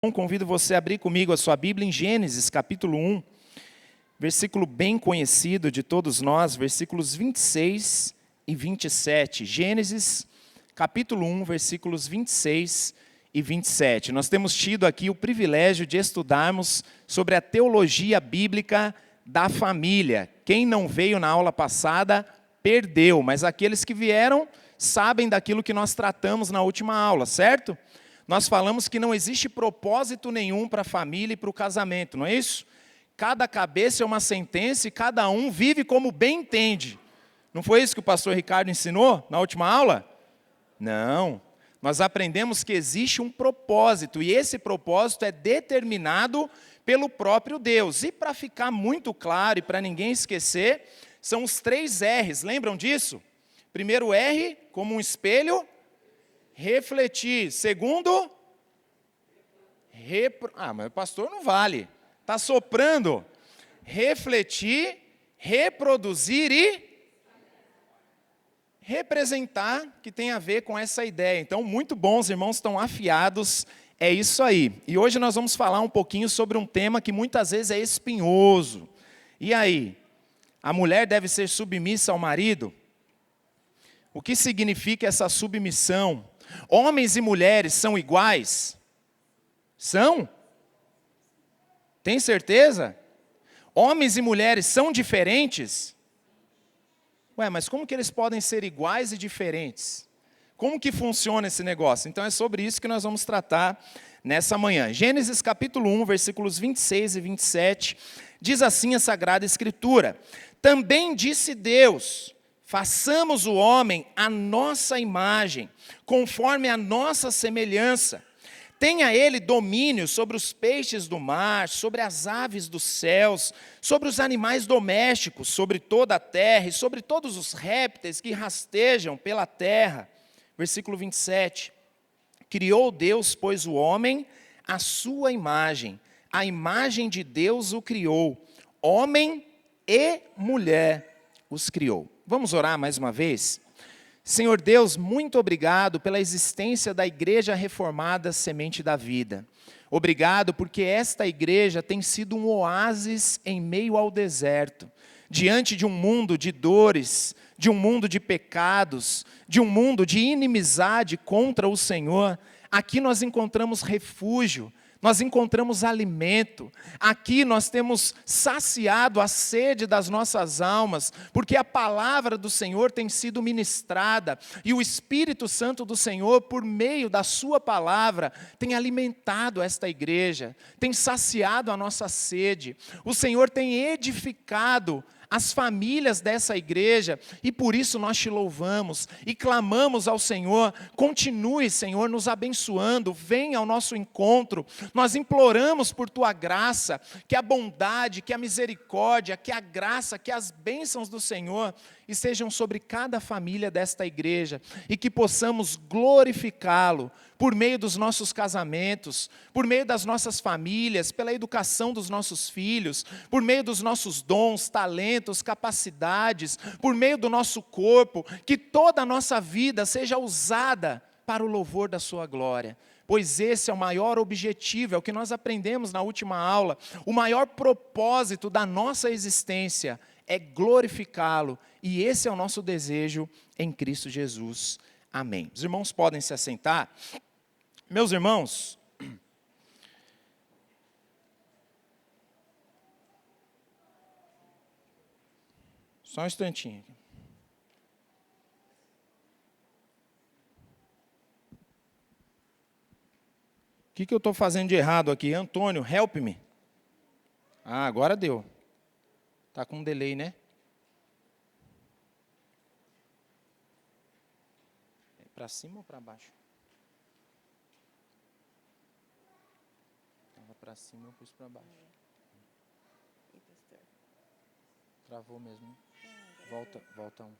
Convido você a abrir comigo a sua Bíblia em Gênesis, capítulo 1, versículo bem conhecido de todos nós, versículos 26 e 27. Gênesis, capítulo 1, versículos 26 e 27. Nós temos tido aqui o privilégio de estudarmos sobre a teologia bíblica da família. Quem não veio na aula passada, perdeu, mas aqueles que vieram sabem daquilo que nós tratamos na última aula, certo? Nós falamos que não existe propósito nenhum para a família e para o casamento, não é isso? Cada cabeça é uma sentença e cada um vive como bem entende. Não foi isso que o pastor Ricardo ensinou na última aula? Não. Nós aprendemos que existe um propósito e esse propósito é determinado pelo próprio Deus. E para ficar muito claro e para ninguém esquecer, são os 3 R's, lembram disso? Primeiro R, como um espelho, refletir. Segundo, mas o pastor não vale. Está soprando. Refletir, reproduzir e representar, que tem a ver com essa ideia. Então, muito bom, os irmãos estão afiados, é isso aí. E hoje nós vamos falar um pouquinho sobre um tema que muitas vezes é espinhoso. E aí? A mulher deve ser submissa ao marido? O que significa essa submissão? Homens e mulheres são iguais? São? Tem certeza? Homens e mulheres são diferentes? Mas como que eles podem ser iguais e diferentes? Como que funciona esse negócio? Então é sobre isso que nós vamos tratar nessa manhã. Gênesis capítulo 1, versículos 26 e 27, diz assim a Sagrada Escritura: Também disse Deus: façamos o homem à nossa imagem, conforme a nossa semelhança. Tenha ele domínio sobre os peixes do mar, sobre as aves dos céus, sobre os animais domésticos, sobre toda a terra e sobre todos os répteis que rastejam pela terra. Versículo 27. Criou Deus, pois, o homem à sua imagem. A imagem de Deus o criou. Homem e mulher os criou. Vamos orar mais uma vez? Senhor Deus, muito obrigado pela existência da Igreja Reformada Semente da Vida. Obrigado porque esta igreja tem sido um oásis em meio ao deserto, diante de um mundo de dores, de um mundo de pecados, de um mundo de inimizade contra o Senhor. Aqui nós encontramos refúgio, nós encontramos alimento, aqui nós temos saciado a sede das nossas almas, porque a palavra do Senhor tem sido ministrada, e o Espírito Santo do Senhor, por meio da sua palavra, tem alimentado esta igreja, tem saciado a nossa sede. O Senhor tem edificado as famílias dessa igreja, e por isso nós te louvamos e clamamos ao Senhor. Continue, Senhor, nos abençoando, venha ao nosso encontro. Nós imploramos por tua graça, que a bondade, que a misericórdia, que a graça, que as bênçãos do Senhor estejam sobre cada família desta igreja, e que possamos glorificá-lo por meio dos nossos casamentos, por meio das nossas famílias, pela educação dos nossos filhos, por meio dos nossos dons, talentos, capacidades, por meio do nosso corpo, que toda a nossa vida seja usada para o louvor da sua glória. Pois esse é o maior objetivo, é o que nós aprendemos na última aula, o maior propósito da nossa existência é glorificá-lo, e esse é o nosso desejo em Cristo Jesus. Amém. Os irmãos podem se assentar. Meus irmãos, só um instantinho. O que eu estou fazendo de errado aqui? Antônio, help me. Agora deu. Está com um delay, né? É para cima ou para baixo? Estava para cima, eu pus para baixo. Travou mesmo. Volta um.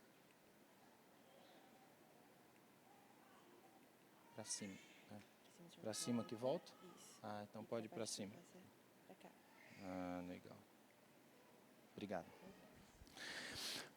Para cima. Para cima que volta? Então pode ir para cima. Legal. Obrigado.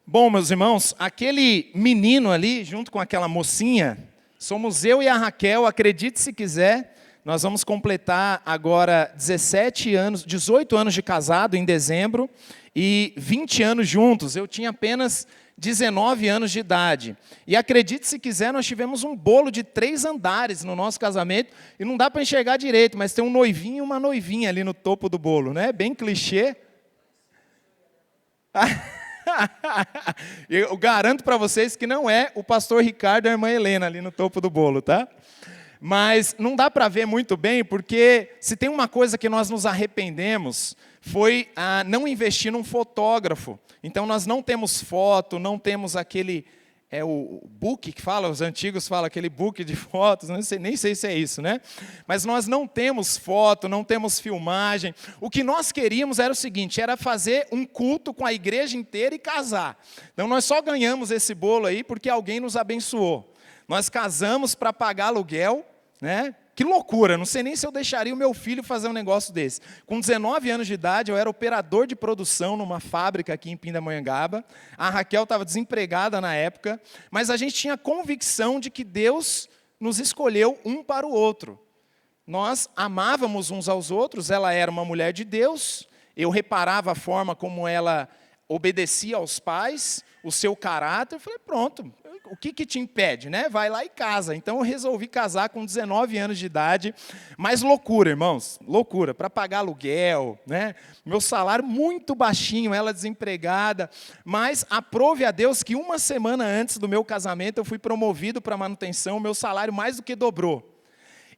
Bom, meus irmãos, aquele menino ali, junto com aquela mocinha, somos eu e a Raquel, acredite se quiser, Nós vamos completar agora 18 anos de casado em dezembro e 20 anos juntos. Eu tinha apenas 19 anos de idade. E acredite se quiser, nós tivemos um bolo de 3 andares no nosso casamento, e não dá para enxergar direito, mas tem um noivinho e uma noivinha ali no topo do bolo, né? Bem clichê. Eu garanto para vocês que não é o pastor Ricardo e a irmã Helena ali no topo do bolo, tá? Mas não dá para ver muito bem, porque se tem uma coisa que nós nos arrependemos, foi não investir num fotógrafo. Então nós não temos foto, não temos aquele, o book que fala, os antigos falam aquele book de fotos, nem sei se é isso, né? Mas nós não temos foto, não temos filmagem. O que nós queríamos era o seguinte, era fazer um culto com a igreja inteira e casar. Então nós só ganhamos esse bolo aí porque alguém nos abençoou. Nós casamos para pagar aluguel, né? Que loucura, não sei nem se eu deixaria o meu filho fazer um negócio desse. Com 19 anos de idade, eu era operador de produção numa fábrica aqui em Pindamonhangaba. A Raquel estava desempregada na época, mas a gente tinha convicção de que Deus nos escolheu um para o outro. Nós amávamos uns aos outros, ela era uma mulher de Deus, eu reparava a forma como ela obedecia aos pais, o seu caráter, eu falei, pronto, o que te impede, né? Vai lá e casa. Então eu resolvi casar com 19 anos de idade, mas loucura, irmãos, loucura, para pagar aluguel, né? Meu salário muito baixinho, ela desempregada, mas aprove a Deus que uma semana antes do meu casamento eu fui promovido para manutenção, meu salário mais do que dobrou.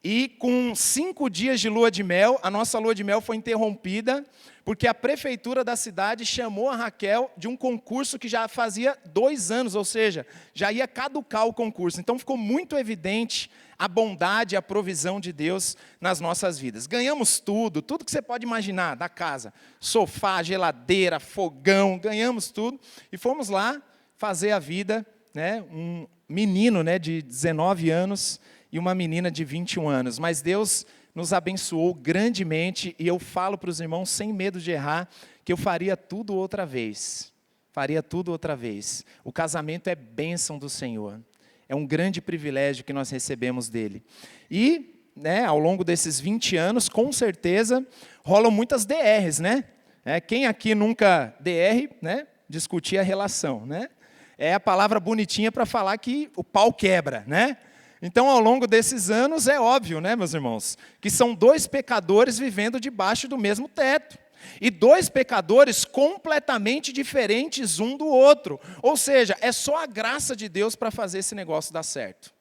E com 5 dias de lua de mel, a nossa lua de mel foi interrompida, porque a prefeitura da cidade chamou a Raquel de um concurso que já fazia 2 anos, ou seja, já ia caducar o concurso. Então ficou muito evidente a bondade e a provisão de Deus nas nossas vidas. Ganhamos tudo que você pode imaginar da casa. Sofá, geladeira, fogão, ganhamos tudo. E fomos lá fazer a vida, né? Um menino, né, de 19 anos e uma menina de 21 anos. Mas Deus nos abençoou grandemente, e eu falo para os irmãos, sem medo de errar, que eu faria tudo outra vez. Faria tudo outra vez. O casamento é bênção do Senhor. É um grande privilégio que nós recebemos dele. E, né, ao longo desses 20 anos, com certeza, rolam muitas DRs, né? Quem aqui nunca DR, né, discutir a relação, né? É a palavra bonitinha para falar que o pau quebra, né? Então, ao longo desses anos, é óbvio, né, meus irmãos, que são 2 pecadores vivendo debaixo do mesmo teto. E 2 pecadores completamente diferentes um do outro. Ou seja, é só a graça de Deus para fazer esse negócio dar certo.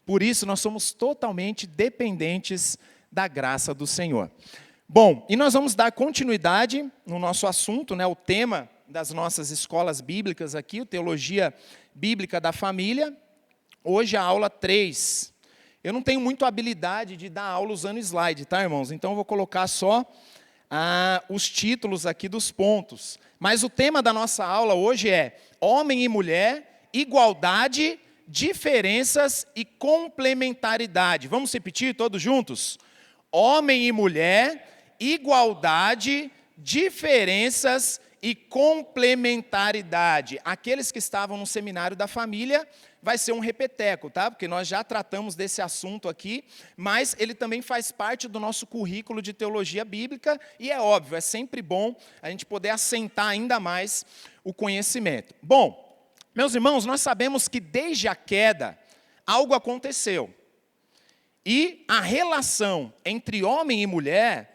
Por isso, nós somos totalmente dependentes da graça do Senhor. Bom, e nós vamos dar continuidade no nosso assunto, né, o tema das nossas escolas bíblicas aqui, o Teologia Bíblica da Família. Hoje a aula 3. Eu não tenho muita habilidade de dar aula usando slide, tá, irmãos? Então eu vou colocar só os títulos aqui dos pontos. Mas o tema da nossa aula hoje é homem e mulher, igualdade, diferenças e complementaridade. Vamos repetir todos juntos? Homem e mulher, igualdade, diferenças e complementaridade. Aqueles que estavam no seminário da família, vai ser um repeteco, tá? Porque nós já tratamos desse assunto aqui, mas ele também faz parte do nosso currículo de teologia bíblica, e é óbvio, é sempre bom a gente poder assentar ainda mais o conhecimento. Bom, meus irmãos, nós sabemos que desde a queda, algo aconteceu. E a relação entre homem e mulher,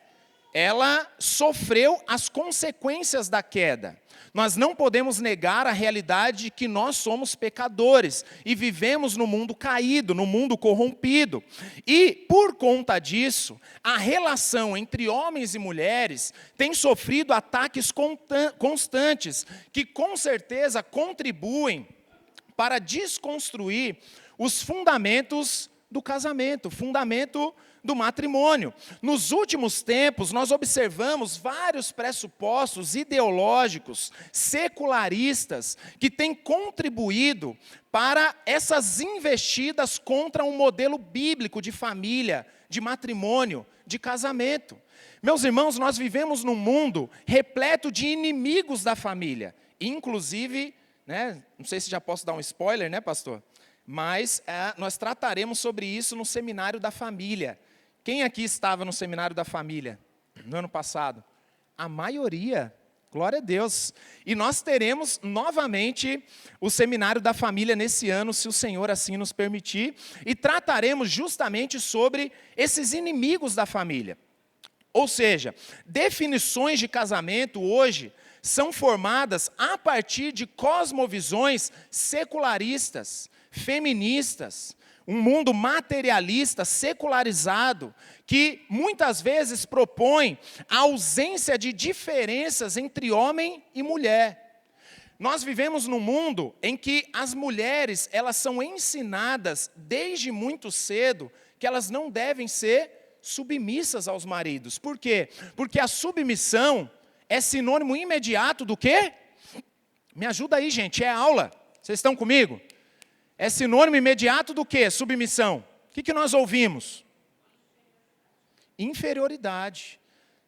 ela sofreu as consequências da queda. Nós não podemos negar a realidade de que nós somos pecadores e vivemos no mundo caído, no mundo corrompido. E, por conta disso, a relação entre homens e mulheres tem sofrido ataques constantes, que com certeza contribuem para desconstruir os fundamentos do casamento, fundamento do matrimônio. Nos últimos tempos, nós observamos vários pressupostos ideológicos, secularistas, que têm contribuído para essas investidas contra um modelo bíblico de família, de matrimônio, de casamento. Meus irmãos, nós vivemos num mundo repleto de inimigos da família, inclusive, né, não sei se já posso dar um spoiler, né, pastor? Mas nós trataremos sobre isso no seminário da família, Quem aqui estava no Seminário da Família no ano passado? A maioria. Glória a Deus. E nós teremos novamente o Seminário da Família nesse ano, se o Senhor assim nos permitir, e trataremos justamente sobre esses inimigos da família. Ou seja, definições de casamento hoje são formadas a partir de cosmovisões secularistas, feministas, um mundo materialista, secularizado, que muitas vezes propõe a ausência de diferenças entre homem e mulher. Nós vivemos num mundo em que as mulheres, elas são ensinadas desde muito cedo que elas não devem ser submissas aos maridos. Por quê? Porque a submissão é sinônimo imediato do quê? Me ajuda aí, gente, é aula. Vocês estão comigo? É sinônimo imediato do quê? Submissão. O que nós ouvimos? Inferioridade.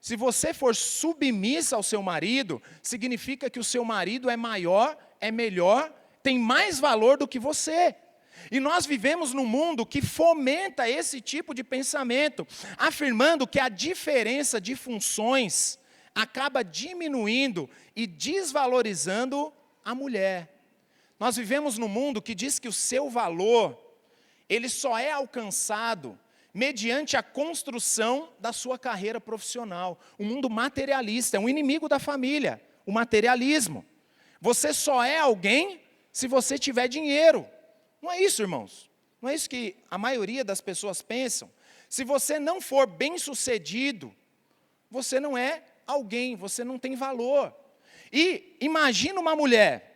Se você for submissa ao seu marido, significa que o seu marido é maior, é melhor, tem mais valor do que você. E nós vivemos num mundo que fomenta esse tipo de pensamento, afirmando que a diferença de funções acaba diminuindo e desvalorizando a mulher. Nós vivemos num mundo que diz que o seu valor, ele só é alcançado mediante a construção da sua carreira profissional. Um mundo materialista, é um inimigo da família, o materialismo. Você só é alguém se você tiver dinheiro. Não é isso, irmãos? Não é isso que a maioria das pessoas pensam? Se você não for bem-sucedido, você não é alguém, você não tem valor. E imagina uma mulher,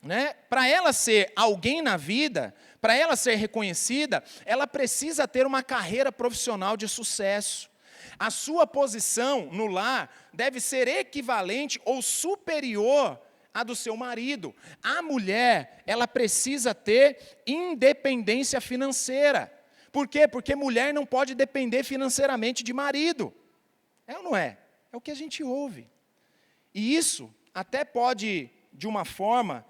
né? Para ela ser alguém na vida, para ela ser reconhecida, ela precisa ter uma carreira profissional de sucesso. A sua posição no lar deve ser equivalente ou superior à do seu marido. A mulher, ela precisa ter independência financeira. Por quê? Porque mulher não pode depender financeiramente de marido. É ou não é? É o que a gente ouve. E isso até pode, de uma forma,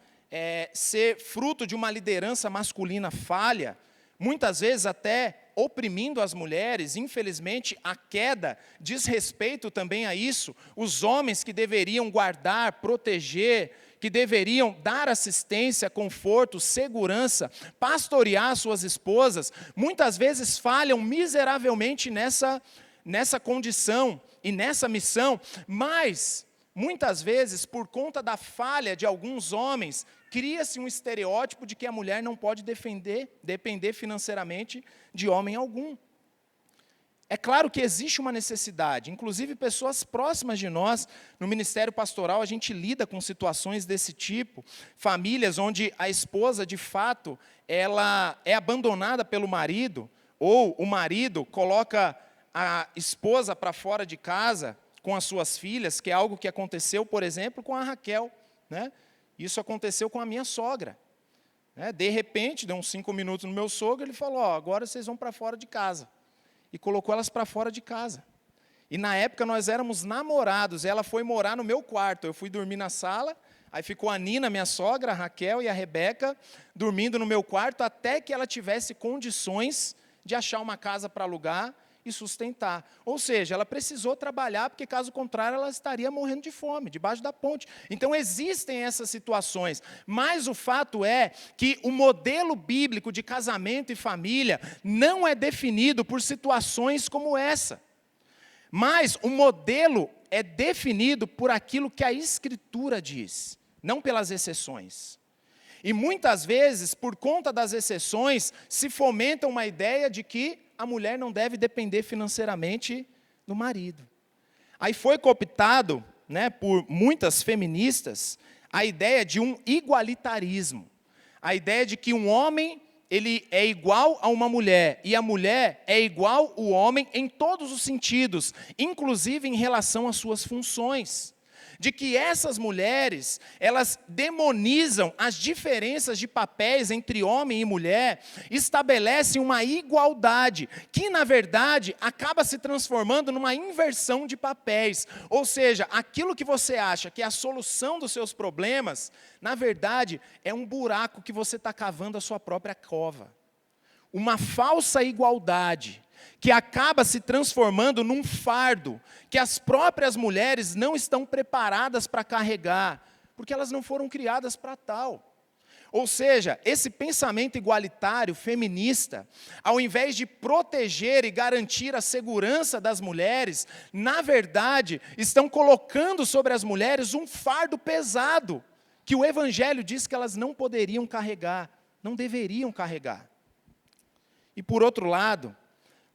ser fruto de uma liderança masculina falha, muitas vezes até oprimindo as mulheres. Infelizmente, a queda diz respeito também a isso. Os homens que deveriam guardar, proteger, que deveriam dar assistência, conforto, segurança, pastorear suas esposas, muitas vezes falham miseravelmente nessa condição e nessa missão, mas muitas vezes, por conta da falha de alguns homens, cria-se um estereótipo de que a mulher não pode depender financeiramente de homem algum. É claro que existe uma necessidade, inclusive pessoas próximas de nós, no ministério pastoral, a gente lida com situações desse tipo, famílias onde a esposa, de fato, ela é abandonada pelo marido, ou o marido coloca a esposa para fora de casa com as suas filhas, que é algo que aconteceu, por exemplo, com a Raquel, né? Isso aconteceu com a minha sogra. Né? De repente, deu uns 5 minutos no meu sogro, ele falou, agora vocês vão para fora de casa. E colocou elas para fora de casa. E na época nós éramos namorados, ela foi morar no meu quarto, eu fui dormir na sala, aí ficou a Nina, minha sogra, a Raquel e a Rebeca, dormindo no meu quarto, até que ela tivesse condições de achar uma casa para alugar e sustentar. Ou seja, ela precisou trabalhar, porque caso contrário ela estaria morrendo de fome, debaixo da ponte. Então existem essas situações, mas o fato é que o modelo bíblico de casamento e família não é definido por situações como essa. Mas o modelo é definido por aquilo que a Escritura diz, não pelas exceções. E muitas vezes, por conta das exceções, se fomenta uma ideia de que a mulher não deve depender financeiramente do marido. Aí foi cooptado, né, por muitas feministas, a ideia de um igualitarismo. A ideia de que um homem, ele é igual a uma mulher, e a mulher é igual ao homem em todos os sentidos, inclusive em relação às suas funções. De que essas mulheres, elas demonizam as diferenças de papéis entre homem e mulher, estabelecem uma igualdade, que na verdade acaba se transformando numa inversão de papéis. Ou seja, aquilo que você acha que é a solução dos seus problemas, na verdade é um buraco que você está cavando a sua própria cova. Uma falsa igualdade, que acaba se transformando num fardo que as próprias mulheres não estão preparadas para carregar, porque elas não foram criadas para tal. Ou seja, esse pensamento igualitário, feminista, ao invés de proteger e garantir a segurança das mulheres, na verdade, estão colocando sobre as mulheres um fardo pesado, que o Evangelho diz que elas não poderiam carregar, não deveriam carregar. E por outro lado,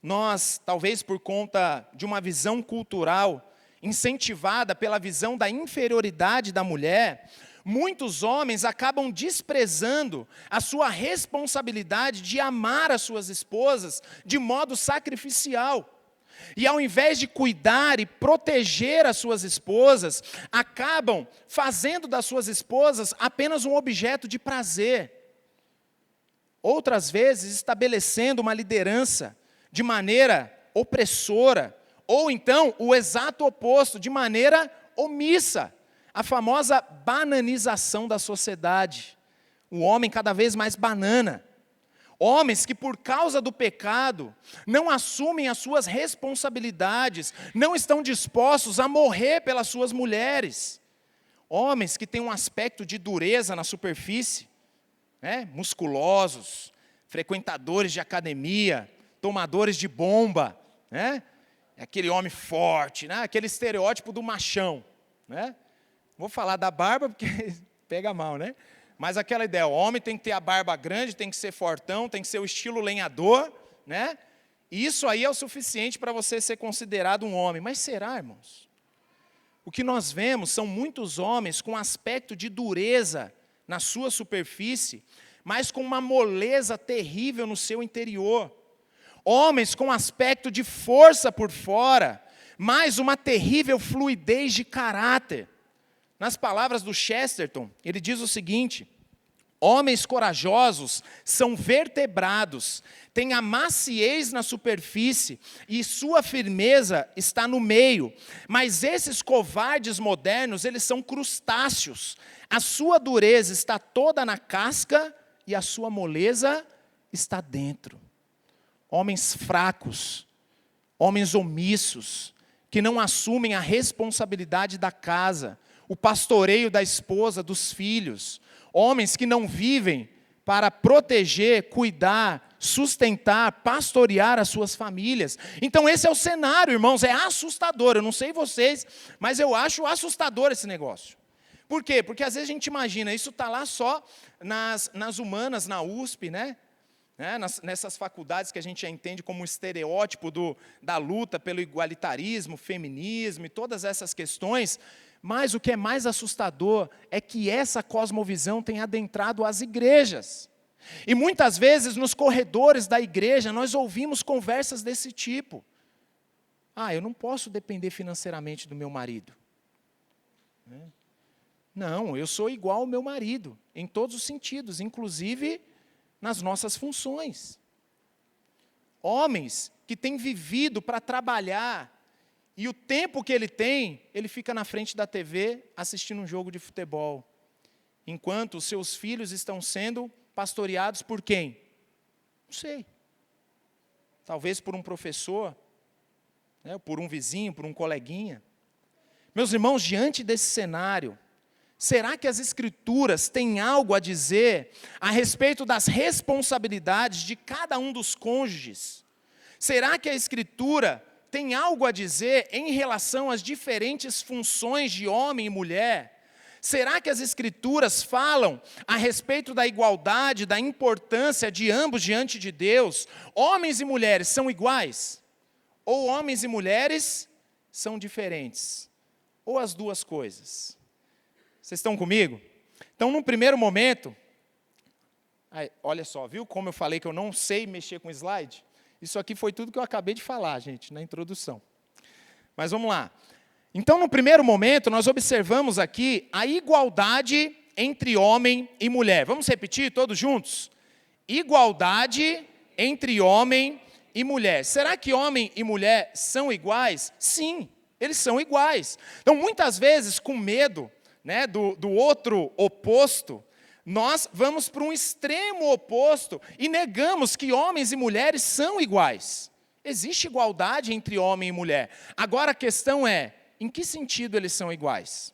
nós, talvez por conta de uma visão cultural, incentivada pela visão da inferioridade da mulher, muitos homens acabam desprezando a sua responsabilidade de amar as suas esposas de modo sacrificial. E ao invés de cuidar e proteger as suas esposas, acabam fazendo das suas esposas apenas um objeto de prazer. Outras vezes, estabelecendo uma liderança de maneira opressora, ou então o exato oposto, de maneira omissa. A famosa bananização da sociedade. O homem cada vez mais banana. Homens que por causa do pecado não assumem as suas responsabilidades, não estão dispostos a morrer pelas suas mulheres. Homens que têm um aspecto de dureza na superfície, musculosos, frequentadores de academia, tomadores de bomba, aquele homem forte, aquele estereótipo do machão. Vou falar da barba porque pega mal, né? Mas aquela ideia, o homem tem que ter a barba grande, tem que ser fortão, tem que ser o estilo lenhador, né? E isso aí é o suficiente para você ser considerado um homem. Mas será, irmãos? O que nós vemos são muitos homens com aspecto de dureza na sua superfície, mas com uma moleza terrível no seu interior. Homens com aspecto de força por fora, mas uma terrível fluidez de caráter. Nas palavras do Chesterton, ele diz o seguinte: homens corajosos são vertebrados, têm a maciez na superfície e sua firmeza está no meio. Mas esses covardes modernos, eles são crustáceos. A sua dureza está toda na casca e a sua moleza está dentro. Homens fracos, homens omissos, que não assumem a responsabilidade da casa, o pastoreio da esposa, dos filhos. Homens que não vivem para proteger, cuidar, sustentar, pastorear as suas famílias. Então esse é o cenário, irmãos, é assustador. Eu não sei vocês, mas eu acho assustador esse negócio. Por quê? Porque às vezes a gente imagina, isso está lá só nas humanas, na USP, nessas faculdades que a gente já entende como um estereótipo da luta pelo igualitarismo, feminismo e todas essas questões. Mas o que é mais assustador é que essa cosmovisão tem adentrado as igrejas. E muitas vezes nos corredores da igreja nós ouvimos conversas desse tipo. Eu não posso depender financeiramente do meu marido. Não, eu sou igual ao meu marido, em todos os sentidos, inclusive nas nossas funções. Homens que têm vivido para trabalhar, e o tempo que ele tem, ele fica na frente da TV assistindo um jogo de futebol. Enquanto os seus filhos estão sendo pastoreados por quem? Não sei. Talvez por um professor, por um vizinho, por um coleguinha. Meus irmãos, diante desse cenário, será que as Escrituras têm algo a dizer a respeito das responsabilidades de cada um dos cônjuges? Será que a Escritura tem algo a dizer em relação às diferentes funções de homem e mulher? Será que as Escrituras falam a respeito da igualdade, da importância de ambos diante de Deus? Homens e mulheres são iguais? Ou homens e mulheres são diferentes? Ou as duas coisas? Vocês estão comigo? Então, num primeiro momento, olha só, viu como eu falei que eu não sei mexer com slide? Isso aqui foi tudo que eu acabei de falar, gente, na introdução. Mas vamos lá. Então, no primeiro momento, nós observamos aqui a igualdade entre homem e mulher. Vamos repetir todos juntos? Igualdade entre homem e mulher. Será que homem e mulher são iguais? Sim, eles são iguais. Então, muitas vezes, com medo do outro oposto, nós vamos para um extremo oposto e negamos que homens e mulheres são iguais. Existe igualdade entre homem e mulher. Agora a questão é, em que sentido eles são iguais?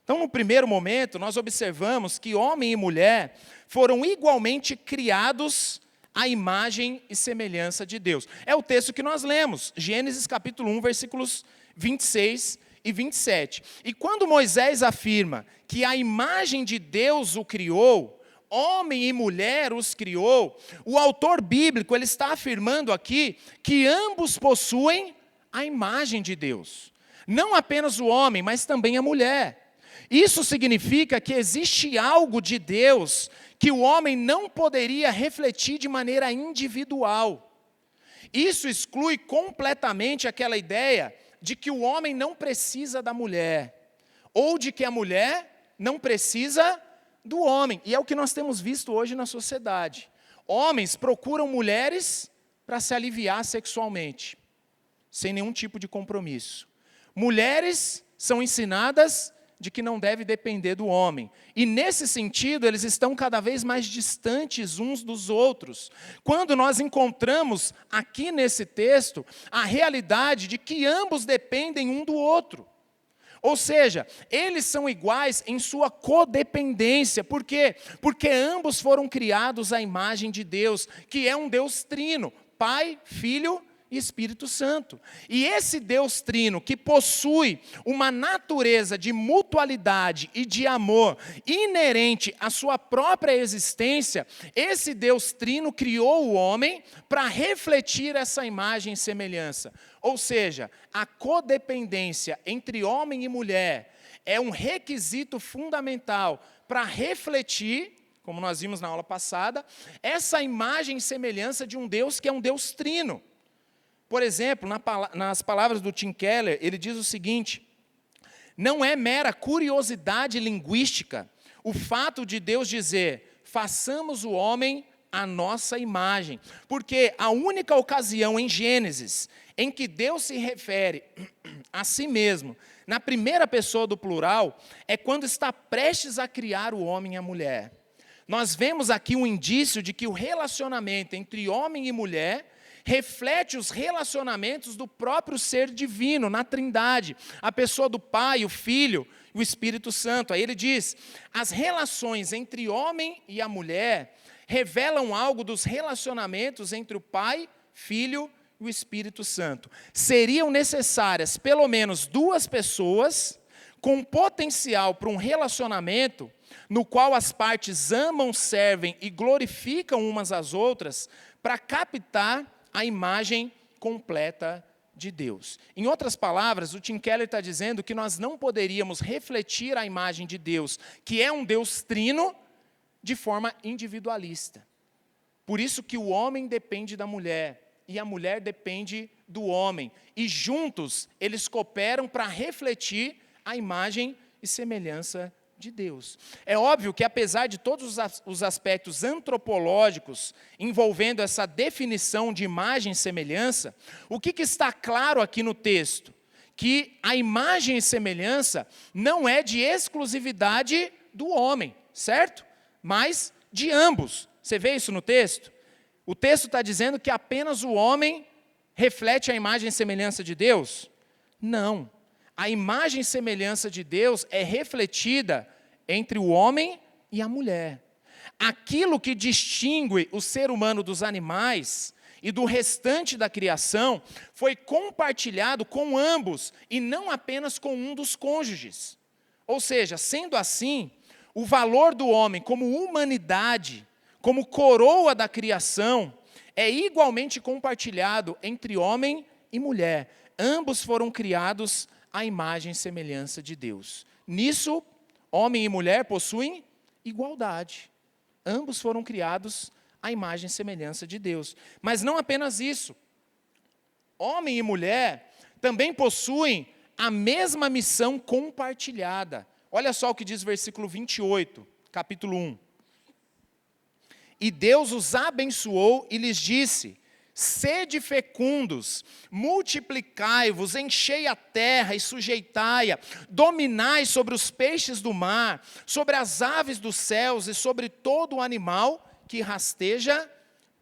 Então, no primeiro momento, nós observamos que homem e mulher foram igualmente criados à imagem e semelhança de Deus. É o texto que nós lemos, Gênesis capítulo 1, versículos 26 e 27. E quando Moisés afirma que a imagem de Deus o criou, homem e mulher os criou, o autor bíblico ele está afirmando aqui que ambos possuem a imagem de Deus. Não apenas o homem, mas também a mulher. Isso significa que existe algo de Deus que o homem não poderia refletir de maneira individual. Isso exclui completamente aquela ideia de que o homem não precisa da mulher, ou de que a mulher não precisa do homem. E é o que nós temos visto hoje na sociedade. Homens procuram mulheres para se aliviar sexualmente, sem nenhum tipo de compromisso. Mulheres são ensinadas de que não deve depender do homem. E nesse sentido, eles estão cada vez mais distantes uns dos outros. Quando nós encontramos aqui nesse texto a realidade de que ambos dependem um do outro. Ou seja, eles são iguais em sua codependência. Por quê? Porque ambos foram criados à imagem de Deus, que é um Deus trino, Pai, Filho e Espírito Santo. E esse Deus trino, que possui uma natureza de mutualidade e de amor inerente à sua própria existência, esse Deus trino criou o homem para refletir essa imagem e semelhança. Ou seja, a codependência entre homem e mulher é um requisito fundamental para refletir, como nós vimos na aula passada, essa imagem e semelhança de um Deus que é um Deus trino. Por exemplo, nas palavras do Tim Keller, ele diz o seguinte: não é mera curiosidade linguística o fato de Deus dizer, façamos o homem à nossa imagem, porque a única ocasião em Gênesis em que Deus se refere a si mesmo, na primeira pessoa do plural, é quando está prestes a criar o homem e a mulher. Nós vemos aqui um indício de que o relacionamento entre homem e mulher reflete os relacionamentos do próprio ser divino, na Trindade, a pessoa do Pai, o Filho e o Espírito Santo. Aí ele diz, as relações entre homem e a mulher revelam algo dos relacionamentos entre o Pai, Filho e o Espírito Santo. Seriam necessárias pelo menos duas pessoas com potencial para um relacionamento no qual as partes amam, servem e glorificam umas às outras para captar a imagem completa de Deus. Em outras palavras, o Tim Keller está dizendo que nós não poderíamos refletir a imagem de Deus, que é um Deus trino, de forma individualista. Por isso que o homem depende da mulher e a mulher depende do homem. E juntos eles cooperam para refletir a imagem e semelhança de Deus. É óbvio que apesar de todos os aspectos antropológicos envolvendo essa definição de imagem e semelhança, o que está claro aqui no texto? Que a imagem e semelhança não é de exclusividade do homem, certo? Mas de ambos. Você vê isso no texto? O texto está dizendo que apenas o homem reflete a imagem e semelhança de Deus? Não. A imagem e semelhança de Deus é refletida entre o homem e a mulher. Aquilo que distingue o ser humano dos animais e do restante da criação foi compartilhado com ambos e não apenas com um dos cônjuges. Ou seja, sendo assim, o valor do homem como humanidade, como coroa da criação, é igualmente compartilhado entre homem e mulher. Ambos foram criados à imagem e semelhança de Deus. Nisso, homem e mulher possuem igualdade. Ambos foram criados à imagem e semelhança de Deus. Mas não apenas isso. Homem e mulher também possuem a mesma missão compartilhada. Olha só o que diz o versículo 28, capítulo 1. E Deus os abençoou e lhes disse: sede fecundos, multiplicai-vos, enchei a terra e sujeitai-a, dominai sobre os peixes do mar, sobre as aves dos céus e sobre todo o animal que rasteja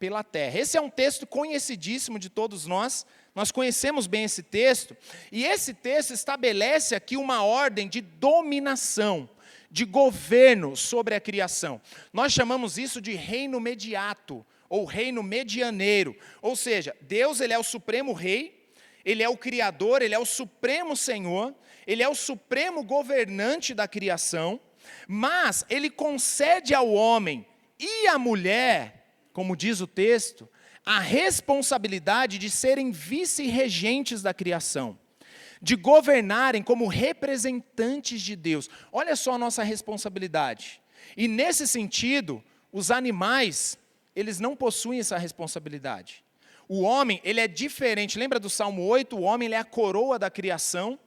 pela terra. Esse é um texto conhecidíssimo de todos nós conhecemos bem esse texto, e esse texto estabelece aqui uma ordem de dominação, de governo sobre a criação. Nós chamamos isso de reino mediato, ou reino medianeiro, ou seja, Deus ele é o supremo rei, ele é o criador, ele é o supremo senhor, ele é o supremo governante da criação, mas ele concede ao homem e à mulher, como diz o texto, a responsabilidade de serem vice-regentes da criação, de governarem como representantes de Deus. Olha só a nossa responsabilidade. E nesse sentido, os animais, eles não possuem essa responsabilidade. O homem, ele é diferente. Lembra do Salmo 8? O homem ele é a coroa da criação.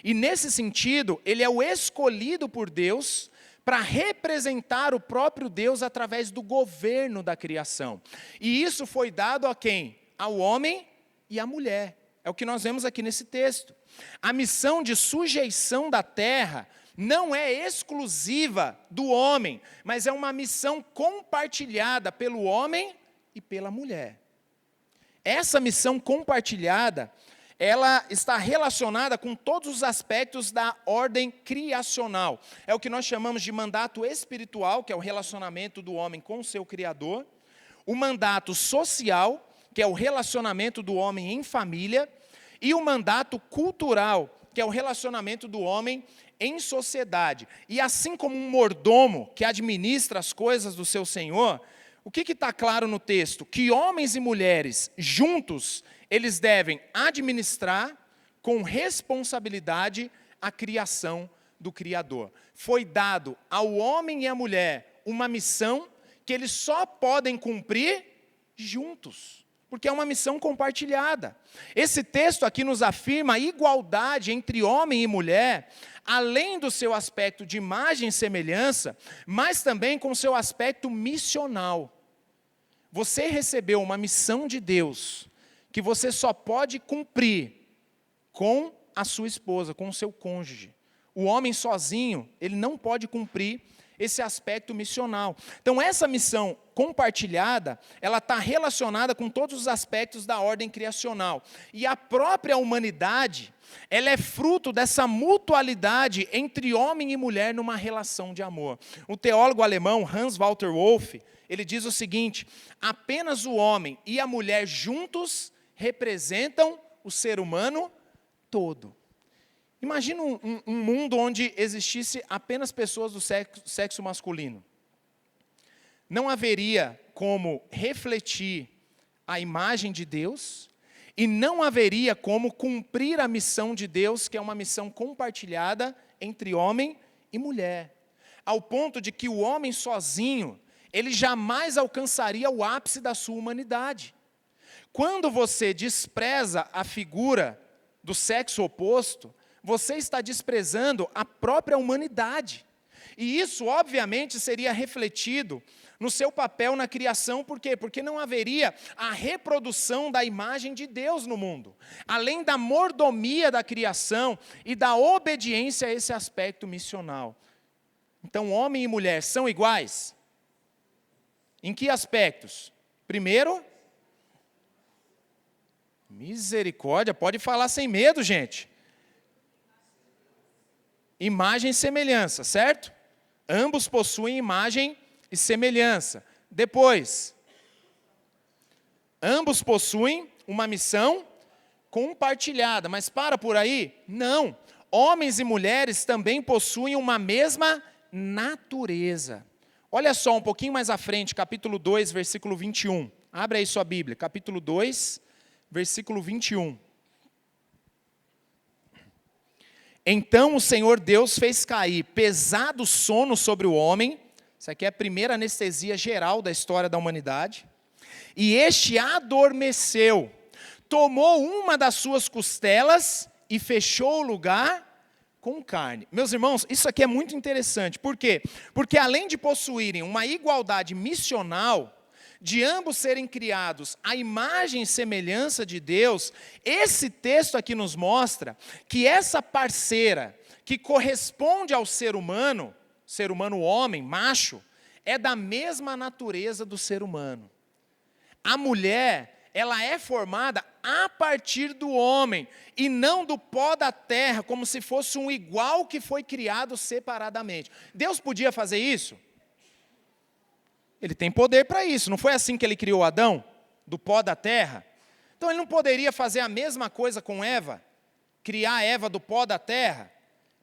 E nesse sentido, ele é o escolhido por Deus para representar o próprio Deus através do governo da criação. E isso foi dado a quem? Ao homem e à mulher. É o que nós vemos aqui nesse texto. A missão de sujeição da terra não é exclusiva do homem, mas é uma missão compartilhada pelo homem e pela mulher. Essa missão compartilhada, ela está relacionada com todos os aspectos da ordem criacional. É o que nós chamamos de mandato espiritual, que é o relacionamento do homem com o seu Criador. O mandato social, que é o relacionamento do homem em família. E o mandato cultural, que é o relacionamento do homem em sociedade. E assim como um mordomo que administra as coisas do seu senhor, o que está claro no texto? Que homens e mulheres juntos, eles devem administrar com responsabilidade a criação do Criador. Foi dado ao homem e à mulher uma missão que eles só podem cumprir juntos, porque é uma missão compartilhada. Esse texto aqui nos afirma a igualdade entre homem e mulher, além do seu aspecto de imagem e semelhança, mas também com o seu aspecto missional. Você recebeu uma missão de Deus, que você só pode cumprir com a sua esposa, com o seu cônjuge. O homem sozinho, ele não pode cumprir esse aspecto missional. Então, essa missão compartilhada, ela está relacionada com todos os aspectos da ordem criacional. E a própria humanidade, ela é fruto dessa mutualidade entre homem e mulher numa relação de amor. O teólogo alemão Hans Walter Wolff, ele diz o seguinte: apenas o homem e a mulher juntos representam o ser humano todo. Imagina um mundo onde existisse apenas pessoas do sexo masculino. Não haveria como refletir a imagem de Deus e não haveria como cumprir a missão de Deus, que é uma missão compartilhada entre homem e mulher. Ao ponto de que o homem sozinho, ele jamais alcançaria o ápice da sua humanidade. Quando você despreza a figura do sexo oposto, você está desprezando a própria humanidade. E isso, obviamente, seria refletido no seu papel na criação. Por quê? Porque não haveria a reprodução da imagem de Deus no mundo. Além da mordomia da criação e da obediência a esse aspecto missional. Então, homem e mulher são iguais? Em que aspectos? Primeiro, misericórdia, pode falar sem medo, gente. Imagem e semelhança, certo? Ambos possuem imagem e semelhança. Depois, ambos possuem uma missão compartilhada. Mas para por aí? Não. Homens e mulheres também possuem uma mesma natureza. Olha só, um pouquinho mais à frente, capítulo 2, versículo 21. Abre aí sua Bíblia, capítulo 2, versículo 21. Então o Senhor Deus fez cair pesado sono sobre o homem. Isso aqui é a primeira anestesia geral da história da humanidade. E este adormeceu, tomou uma das suas costelas e fechou o lugar com carne. Meus irmãos, isso aqui é muito interessante. Por quê? Porque além de possuírem uma igualdade missional, de ambos serem criados à imagem e semelhança de Deus, esse texto aqui nos mostra que essa parceira, que corresponde ao ser humano homem, macho, é da mesma natureza do ser humano. A mulher, ela é formada a partir do homem, e não do pó da terra, como se fosse um igual que foi criado separadamente. Deus podia fazer isso? Ele tem poder para isso. Não foi assim que ele criou Adão? Do pó da terra? Então ele não poderia fazer a mesma coisa com Eva? Criar Eva do pó da terra?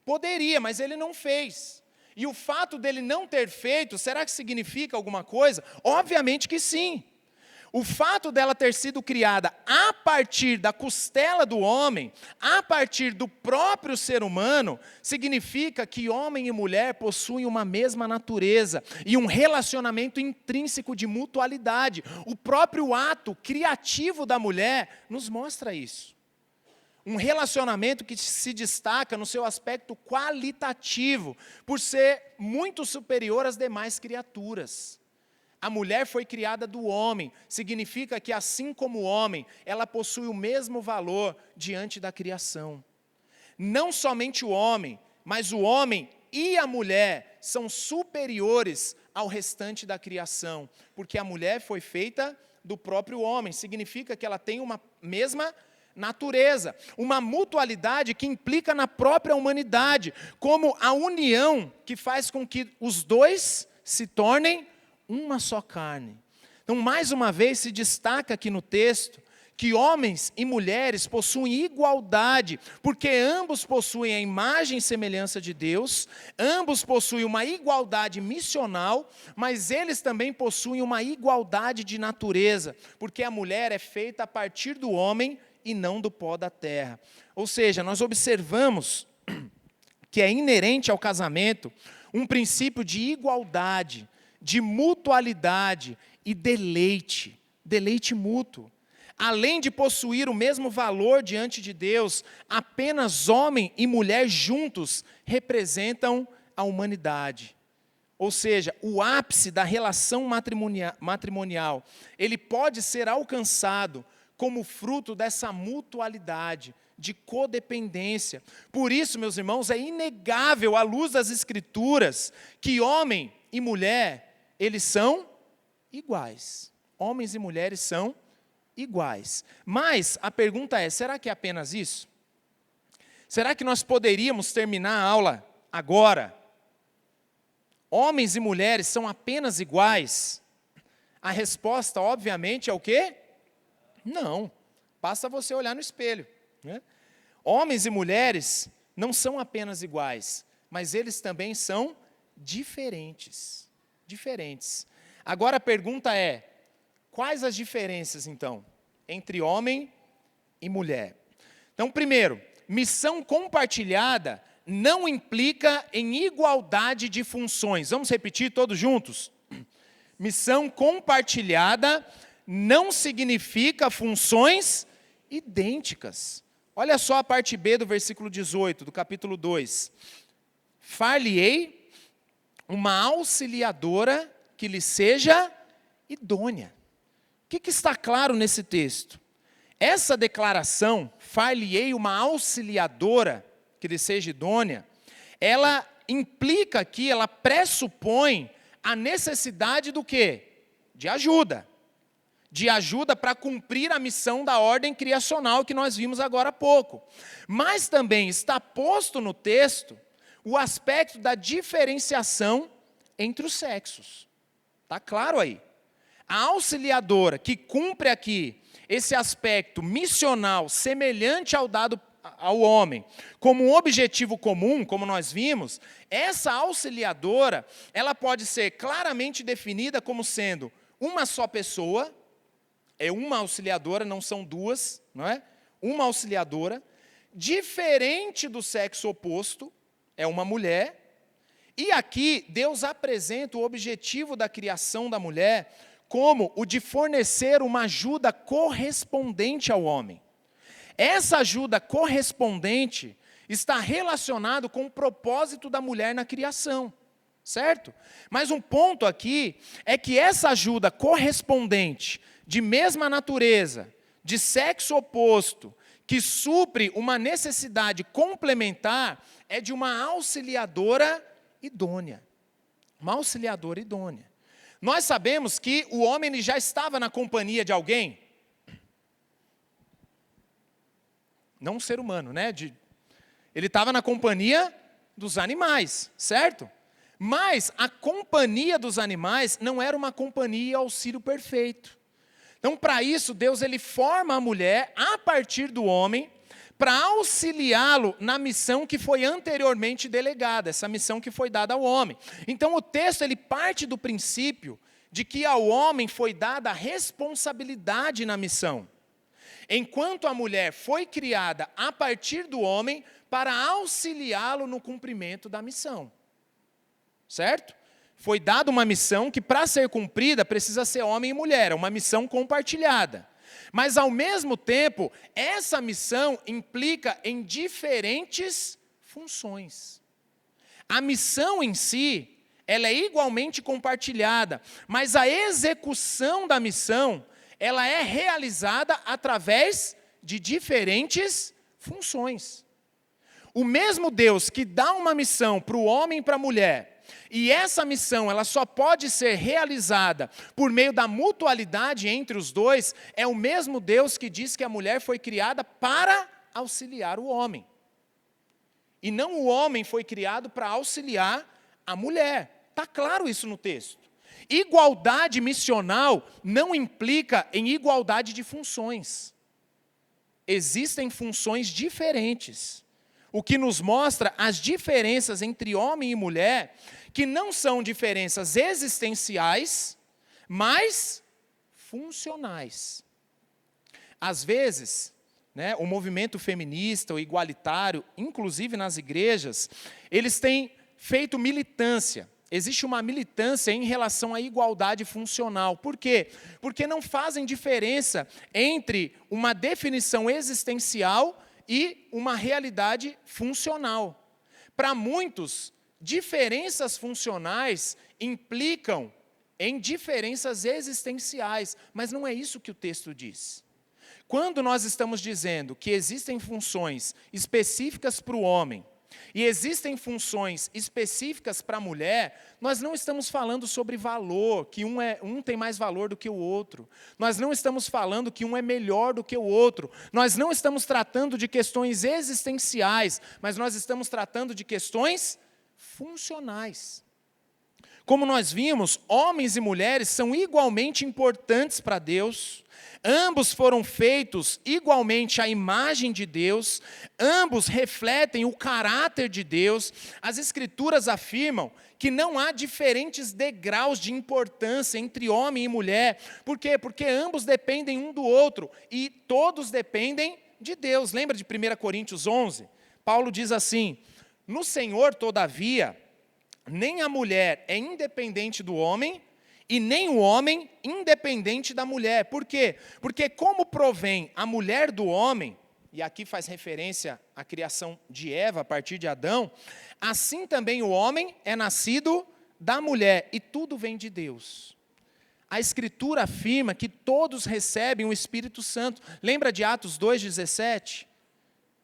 Poderia, mas ele não fez. E o fato dele não ter feito, será que significa alguma coisa? Obviamente que sim. O fato dela ter sido criada a partir da costela do homem, a partir do próprio ser humano, significa que homem e mulher possuem uma mesma natureza e um relacionamento intrínseco de mutualidade. O próprio ato criativo da mulher nos mostra isso. Um relacionamento que se destaca no seu aspecto qualitativo, por ser muito superior às demais criaturas. A mulher foi criada do homem, significa que assim como o homem, ela possui o mesmo valor diante da criação. Não somente o homem, mas o homem e a mulher são superiores ao restante da criação, porque a mulher foi feita do próprio homem, significa que ela tem uma mesma natureza, uma mutualidade que implica na própria humanidade, como a união que faz com que os dois se tornem uma só carne. Então, mais uma vez, se destaca aqui no texto que homens e mulheres possuem igualdade, porque ambos possuem a imagem e semelhança de Deus, ambos possuem uma igualdade missional, mas eles também possuem uma igualdade de natureza, porque a mulher é feita a partir do homem e não do pó da terra. Ou seja, nós observamos que é inerente ao casamento um princípio de igualdade, de mutualidade e deleite mútuo. Além de possuir o mesmo valor diante de Deus, apenas homem e mulher juntos representam a humanidade. Ou seja, o ápice da relação matrimonial, ele pode ser alcançado como fruto dessa mutualidade, de codependência. Por isso, meus irmãos, é inegável, à luz das Escrituras, que homem e mulher, eles são iguais. Homens e mulheres são iguais. Mas a pergunta é, será que é apenas isso? Será que nós poderíamos terminar a aula agora? Homens e mulheres são apenas iguais? A resposta, obviamente, é o quê? Não. Basta você olhar no espelho, né? Homens e mulheres não são apenas iguais, mas eles também são diferentes. Diferentes. Agora a pergunta é, quais as diferenças, então, entre homem e mulher? Então, primeiro, missão compartilhada não implica em igualdade de funções. Vamos repetir todos juntos? Missão compartilhada não significa funções idênticas. Olha só a parte B do versículo 18, do capítulo 2. Far-lhe-ei uma auxiliadora que lhe seja idônea. O que está claro nesse texto? Essa declaração, far-lhe-ei uma auxiliadora que lhe seja idônea, ela implica aqui, ela pressupõe a necessidade do quê? De ajuda. De ajuda para cumprir a missão da ordem criacional que nós vimos agora há pouco. Mas também está posto no texto o aspecto da diferenciação entre os sexos. Está claro aí? A auxiliadora que cumpre aqui esse aspecto missional semelhante ao dado ao homem, como um objetivo comum, como nós vimos, essa auxiliadora, ela pode ser claramente definida como sendo uma só pessoa, é uma auxiliadora, não são duas, não é? Uma auxiliadora, diferente do sexo oposto, é uma mulher, e aqui Deus apresenta o objetivo da criação da mulher como o de fornecer uma ajuda correspondente ao homem. Essa ajuda correspondente está relacionado com o propósito da mulher na criação, certo? Mas um ponto aqui é que essa ajuda correspondente, de mesma natureza, de sexo oposto, que supre uma necessidade complementar, é de uma auxiliadora idônea. Uma auxiliadora idônea. Nós sabemos que o homem ele já estava na companhia de alguém, não um ser humano, né? Ele estava na companhia dos animais, certo? Mas a companhia dos animais não era uma companhia e auxílio perfeito. Então, para isso, Deus ele forma a mulher a partir do homem, para auxiliá-lo na missão que foi anteriormente delegada, essa missão que foi dada ao homem. Então, o texto ele parte do princípio de que ao homem foi dada a responsabilidade na missão, enquanto a mulher foi criada a partir do homem para auxiliá-lo no cumprimento da missão. Certo? Foi dada uma missão que, para ser cumprida, precisa ser homem e mulher, é uma missão compartilhada. Mas, ao mesmo tempo, essa missão implica em diferentes funções. A missão em si, ela é igualmente compartilhada, mas a execução da missão, ela é realizada através de diferentes funções. O mesmo Deus que dá uma missão para o homem e para a mulher, e essa missão ela só pode ser realizada por meio da mutualidade entre os dois, é o mesmo Deus que diz que a mulher foi criada para auxiliar o homem. E não o homem foi criado para auxiliar a mulher. Está claro isso no texto. Igualdade missional não implica em igualdade de funções. Existem funções diferentes. O que nos mostra as diferenças entre homem e mulher, que não são diferenças existenciais, mas funcionais. Às vezes, o movimento feminista, o igualitário, inclusive nas igrejas, eles têm feito militância. Existe uma militância em relação à igualdade funcional. Por quê? Porque não fazem diferença entre uma definição existencial e uma realidade funcional. Para muitos, diferenças funcionais implicam em diferenças existenciais, mas não é isso que o texto diz. Quando nós estamos dizendo que existem funções específicas para o homem e existem funções específicas para a mulher, nós não estamos falando sobre valor, que um tem mais valor do que o outro. Nós não estamos falando que um é melhor do que o outro. Nós não estamos tratando de questões existenciais, mas nós estamos tratando de questões funcionais. Como nós vimos, homens e mulheres são igualmente importantes para Deus. Ambos foram feitos igualmente à imagem de Deus, ambos refletem o caráter de Deus. As Escrituras afirmam que não há diferentes degraus de importância entre homem e mulher. Por quê? Porque ambos dependem um do outro e todos dependem de Deus. Lembra de 1 Coríntios 11? Paulo diz assim: no Senhor, todavia, nem a mulher é independente do homem, e nem o homem independente da mulher. Por quê? Porque como provém a mulher do homem, e aqui faz referência à criação de Eva a partir de Adão, assim também o homem é nascido da mulher, e tudo vem de Deus. A Escritura afirma que todos recebem o Espírito Santo. Lembra de Atos 2,17?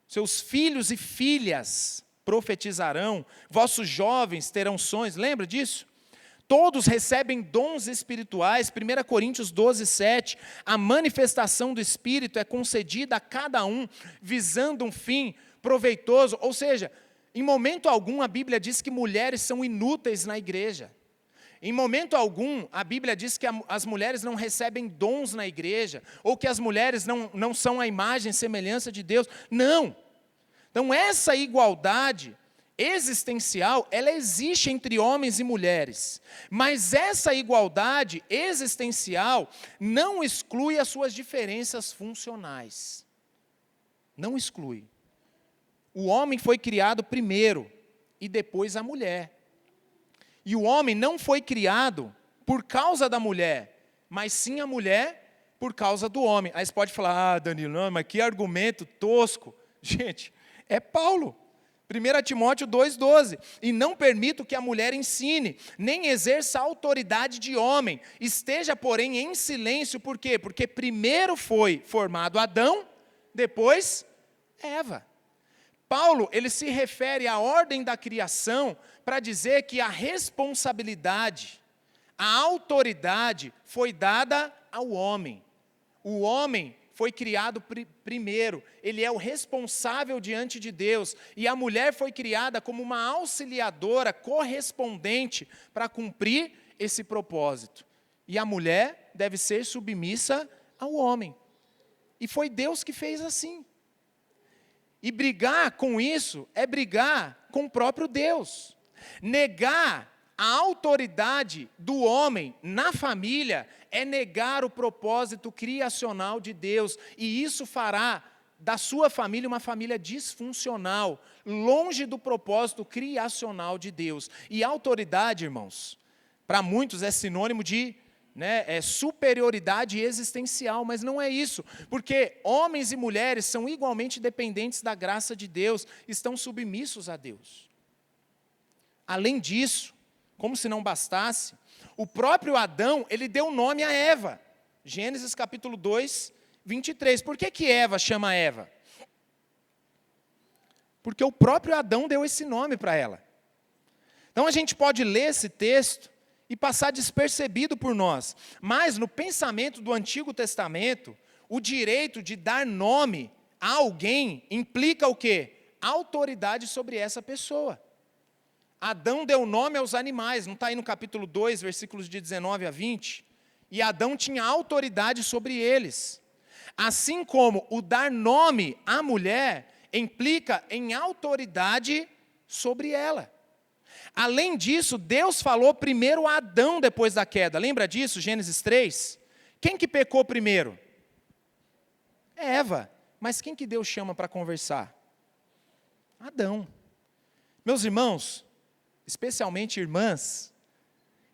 Seus filhos e filhas profetizarão, vossos jovens terão sonhos. Lembra disso? Todos recebem dons espirituais. 1 Coríntios 12:7. A manifestação do Espírito é concedida a cada um, visando um fim proveitoso. Ou seja, em momento algum a Bíblia diz que mulheres são inúteis na igreja. Em momento algum a Bíblia diz que as mulheres não recebem dons na igreja, ou que as mulheres não são a imagem e semelhança de Deus. Não. Então essa igualdade existencial, ela existe entre homens e mulheres, mas essa igualdade existencial não exclui as suas diferenças funcionais. Não exclui. O homem foi criado primeiro e depois a mulher. E o homem não foi criado por causa da mulher, mas sim a mulher por causa do homem. Aí você pode falar: Danilo, não, mas que argumento tosco. Gente, é Paulo. 1 Timóteo 2,12, e não permito que a mulher ensine, nem exerça autoridade de homem, esteja, porém, em silêncio. Por quê? Porque primeiro foi formado Adão, depois Eva. Paulo, ele se refere à ordem da criação para dizer que a responsabilidade, A autoridade foi dada ao homem. O homem foi criado primeiro, ele é o responsável diante de Deus, e a mulher foi criada como uma auxiliadora correspondente para cumprir esse propósito. E a mulher deve ser submissa ao homem. E foi Deus que fez assim. E brigar com isso é brigar com o próprio Deus. Negar a autoridade do homem na família é negar o propósito criacional de Deus. E isso fará da sua família uma família disfuncional, longe do propósito criacional de Deus. E autoridade, irmãos, para muitos é sinônimo de superioridade existencial, mas não é isso, porque homens e mulheres são igualmente dependentes da graça de Deus, estão submissos a Deus. Além disso, como se não bastasse, o próprio Adão, ele deu nome a Eva. Gênesis capítulo 2, 23. Por que Eva chama Eva? Porque o próprio Adão deu esse nome para ela. Então a gente pode ler esse texto e passar despercebido por nós. Mas no pensamento do Antigo Testamento, o direito de dar nome a alguém implica o quê? Autoridade sobre essa pessoa. Adão deu nome aos animais, não está aí no capítulo 2, versículos de 19 a 20? E Adão tinha autoridade sobre eles. Assim como o dar nome à mulher implica em autoridade sobre ela. Além disso, Deus falou primeiro a Adão depois da queda. Lembra disso, Gênesis 3? Quem que pecou primeiro? Eva. Mas quem que Deus chama para conversar? Adão. Meus irmãos, especialmente irmãs,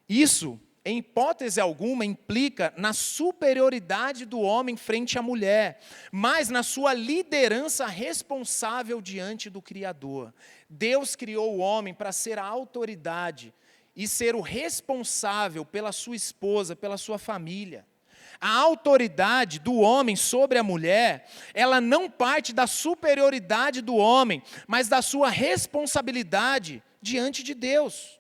isso, em hipótese alguma, implica na superioridade do homem frente à mulher, mas na sua liderança responsável diante do Criador. Deus criou o homem para ser a autoridade e ser o responsável pela sua esposa, pela sua família. A autoridade do homem sobre a mulher, ela não parte da superioridade do homem, mas da sua responsabilidade diante de Deus.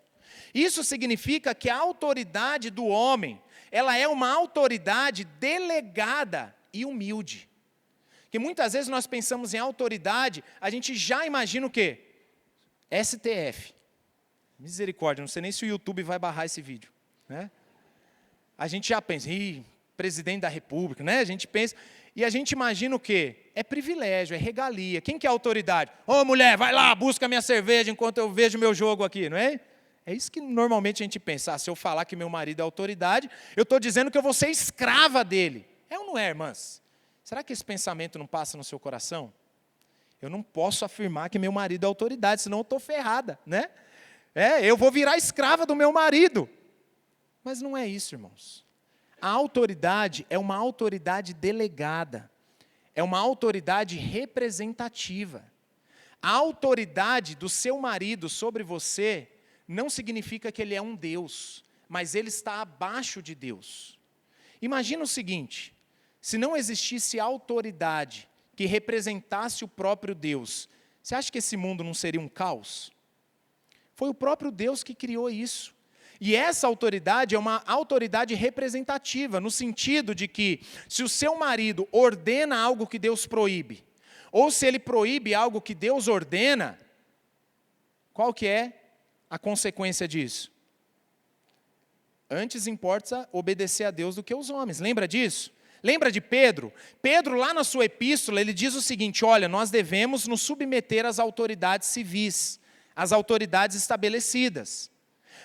Isso significa que a autoridade do homem, ela é uma autoridade delegada e humilde. Porque muitas vezes nós pensamos em autoridade, a gente já imagina o quê? STF. Misericórdia, não sei nem se o YouTube vai barrar esse vídeo, né? A gente já pensa, presidente da República, né? A gente pensa, e a gente imagina o quê? É privilégio, é regalia. Quem que é a autoridade? Ô mulher, vai lá, busca minha cerveja enquanto eu vejo meu jogo aqui, não é? É isso que normalmente a gente pensa. Se eu falar que meu marido é autoridade, eu estou dizendo que eu vou ser escrava dele. É ou não é, irmãs? Será que esse pensamento não passa no seu coração? Eu não posso afirmar que meu marido é autoridade, senão eu estou ferrada, né? Eu vou virar escrava do meu marido. Mas não é isso, irmãos. A autoridade é uma autoridade delegada. É uma autoridade representativa. A autoridade do seu marido sobre você não significa que ele é um Deus, mas ele está abaixo de Deus. Imagina o seguinte, se não existisse autoridade que representasse o próprio Deus, você acha que esse mundo não seria um caos? Foi o próprio Deus que criou isso. E essa autoridade é uma autoridade representativa, no sentido de que, se o seu marido ordena algo que Deus proíbe, ou se ele proíbe algo que Deus ordena, qual que é a consequência disso? Antes importa obedecer a Deus do que os homens. Lembra disso? Lembra de Pedro? Pedro, lá na sua epístola, ele diz o seguinte: olha, nós devemos nos submeter às autoridades civis, às autoridades estabelecidas.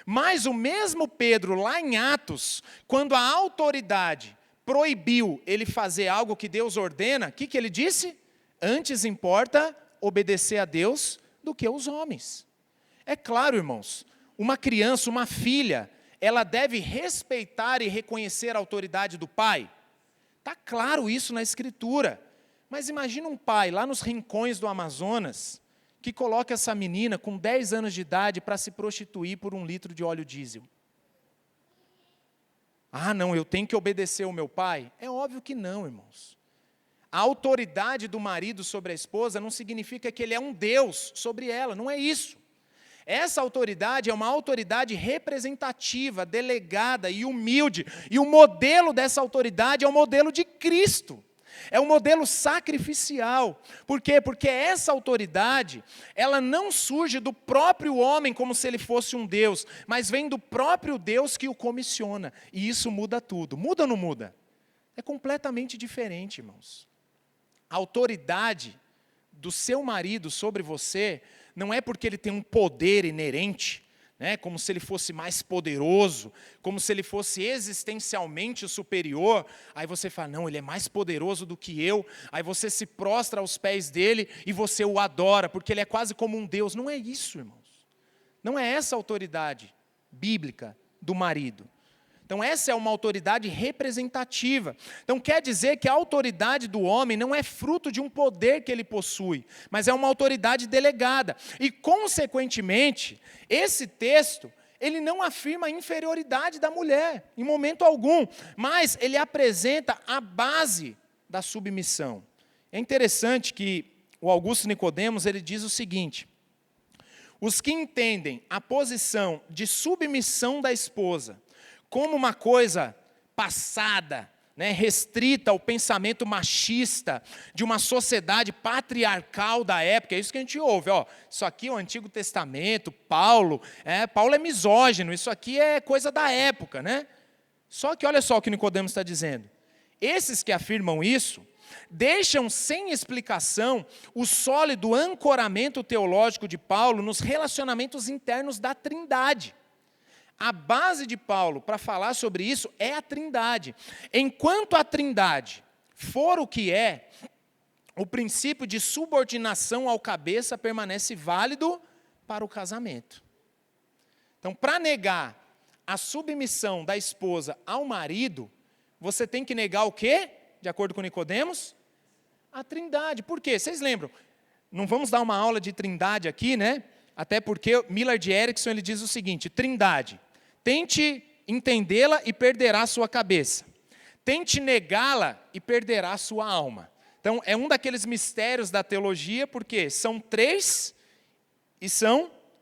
Mas o mesmo Pedro, lá em Atos, quando a autoridade proibiu ele fazer algo que Deus ordena, o que ele disse? Antes importa obedecer a Deus do que os homens. É claro, irmãos, uma criança, uma filha, ela deve respeitar e reconhecer a autoridade do pai. Está claro isso na Escritura. Mas imagina um pai lá nos rincões do Amazonas, que coloca essa menina com 10 anos de idade para se prostituir por 1 litro de óleo diesel. Ah, não, eu tenho que obedecer ao meu pai? É óbvio que não, irmãos. A autoridade do marido sobre a esposa não significa que ele é um Deus sobre ela, não é isso. Essa autoridade é uma autoridade representativa, delegada e humilde. E o modelo dessa autoridade é o modelo de Cristo. É um modelo sacrificial. Por quê? Porque essa autoridade, ela não surge do próprio homem como se ele fosse um Deus, mas vem do próprio Deus que o comissiona. E isso muda tudo. Muda ou não muda? É completamente diferente, irmãos. A autoridade do seu marido sobre você não é porque ele tem um poder inerente, né, como se ele fosse mais poderoso, como se ele fosse existencialmente superior. Aí você fala, não, ele é mais poderoso do que eu. Aí você se prostra aos pés dele e você o adora, porque ele é quase como um Deus. Não é isso, irmãos. Não é essa a autoridade bíblica do marido. Então essa é uma autoridade representativa. Então quer dizer que a autoridade do homem não é fruto de um poder que ele possui, mas é uma autoridade delegada. E consequentemente, esse texto, ele não afirma a inferioridade da mulher, em momento algum, mas ele apresenta a base da submissão. É interessante que o Augusto Nicodemos, ele diz o seguinte: os que entendem a posição de submissão da esposa como uma coisa passada, né, restrita ao pensamento machista de uma sociedade patriarcal da época, é isso que a gente ouve. Isso aqui é o Antigo Testamento, Paulo é misógino, isso aqui é coisa da época. Né? Só que olha só o que Nicodemos está dizendo. Esses que afirmam isso, deixam sem explicação o sólido ancoramento teológico de Paulo nos relacionamentos internos da Trindade. A base de Paulo para falar sobre isso é a Trindade. Enquanto a Trindade for o que é, o princípio de subordinação ao cabeça permanece válido para o casamento. Então, para negar a submissão da esposa ao marido, você tem que negar o quê? De acordo com Nicodemos? A Trindade. Por quê? Vocês lembram? Não vamos dar uma aula de Trindade aqui, né? Até porque Millard Erickson ele diz o seguinte: Trindade, tente entendê-la e perderá sua cabeça. Tente negá-la e perderá sua alma. Então, é um daqueles mistérios da teologia, porque são três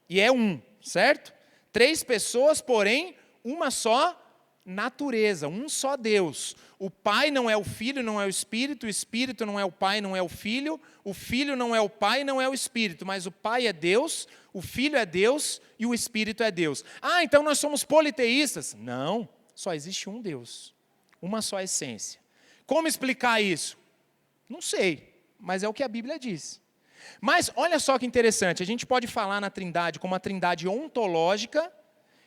e é um, certo? Três pessoas, porém, uma só natureza, um só Deus. O Pai não é o Filho, não é o Espírito não é o Pai, não é o Filho não é o Pai, não é o Espírito, mas o Pai é Deus, o Filho é Deus e o Espírito é Deus. Ah, então nós somos politeístas? Não, só existe um Deus, uma só essência. Como explicar isso? Não sei, mas é o que a Bíblia diz. Mas olha só que interessante, a gente pode falar na Trindade como uma Trindade ontológica,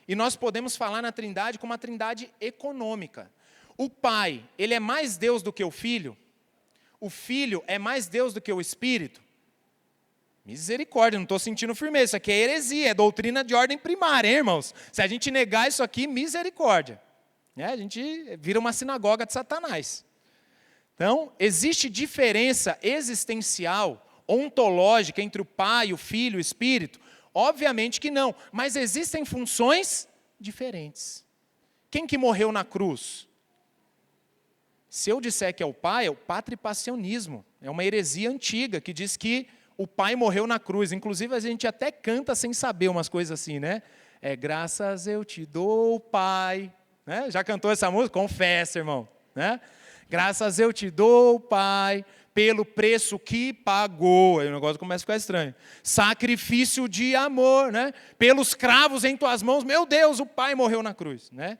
e nós podemos falar na Trindade como uma Trindade econômica. O Pai, ele é mais Deus do que o Filho? O Filho é mais Deus do que o Espírito? Misericórdia, não estou sentindo firmeza. Isso aqui é heresia, é doutrina de ordem primária, hein, irmãos? Se a gente negar isso aqui, misericórdia. A gente vira uma sinagoga de Satanás. Então, existe diferença existencial, ontológica, entre o Pai, o Filho e o Espírito? Obviamente que não, mas existem funções diferentes. Quem que morreu na cruz? Se eu disser que é o Pai, é o patripassionismo. É uma heresia antiga que diz que o Pai morreu na cruz. Inclusive, a gente até canta sem saber umas coisas assim, né? Graças eu te dou, Pai. Né? Já cantou essa música? Confessa, irmão. Né? Graças eu te dou, Pai, pelo preço que pagou. Aí o negócio começa a ficar estranho. Sacrifício de amor, né? Pelos cravos em tuas mãos. Meu Deus, o Pai morreu na cruz, né?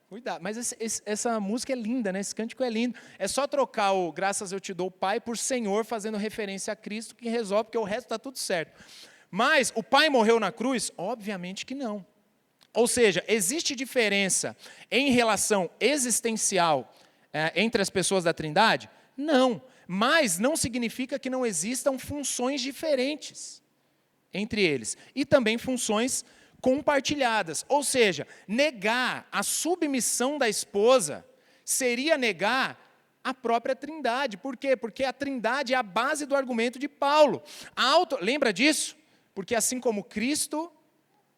Cuidado. Mas essa música é linda, né? Esse cântico é lindo. É só trocar o graças eu te dou, Pai, por Senhor, fazendo referência a Cristo, que resolve, porque o resto está tudo certo. Mas o Pai morreu na cruz? Obviamente que não. Ou seja, existe diferença em relação existencial entre as pessoas da Trindade? Não. Mas não significa que não existam funções diferentes entre eles. E também funções compartilhadas. Ou seja, negar a submissão da esposa seria negar a própria Trindade. Por quê? Porque a Trindade é a base do argumento de Paulo. Lembra disso? Porque assim como Cristo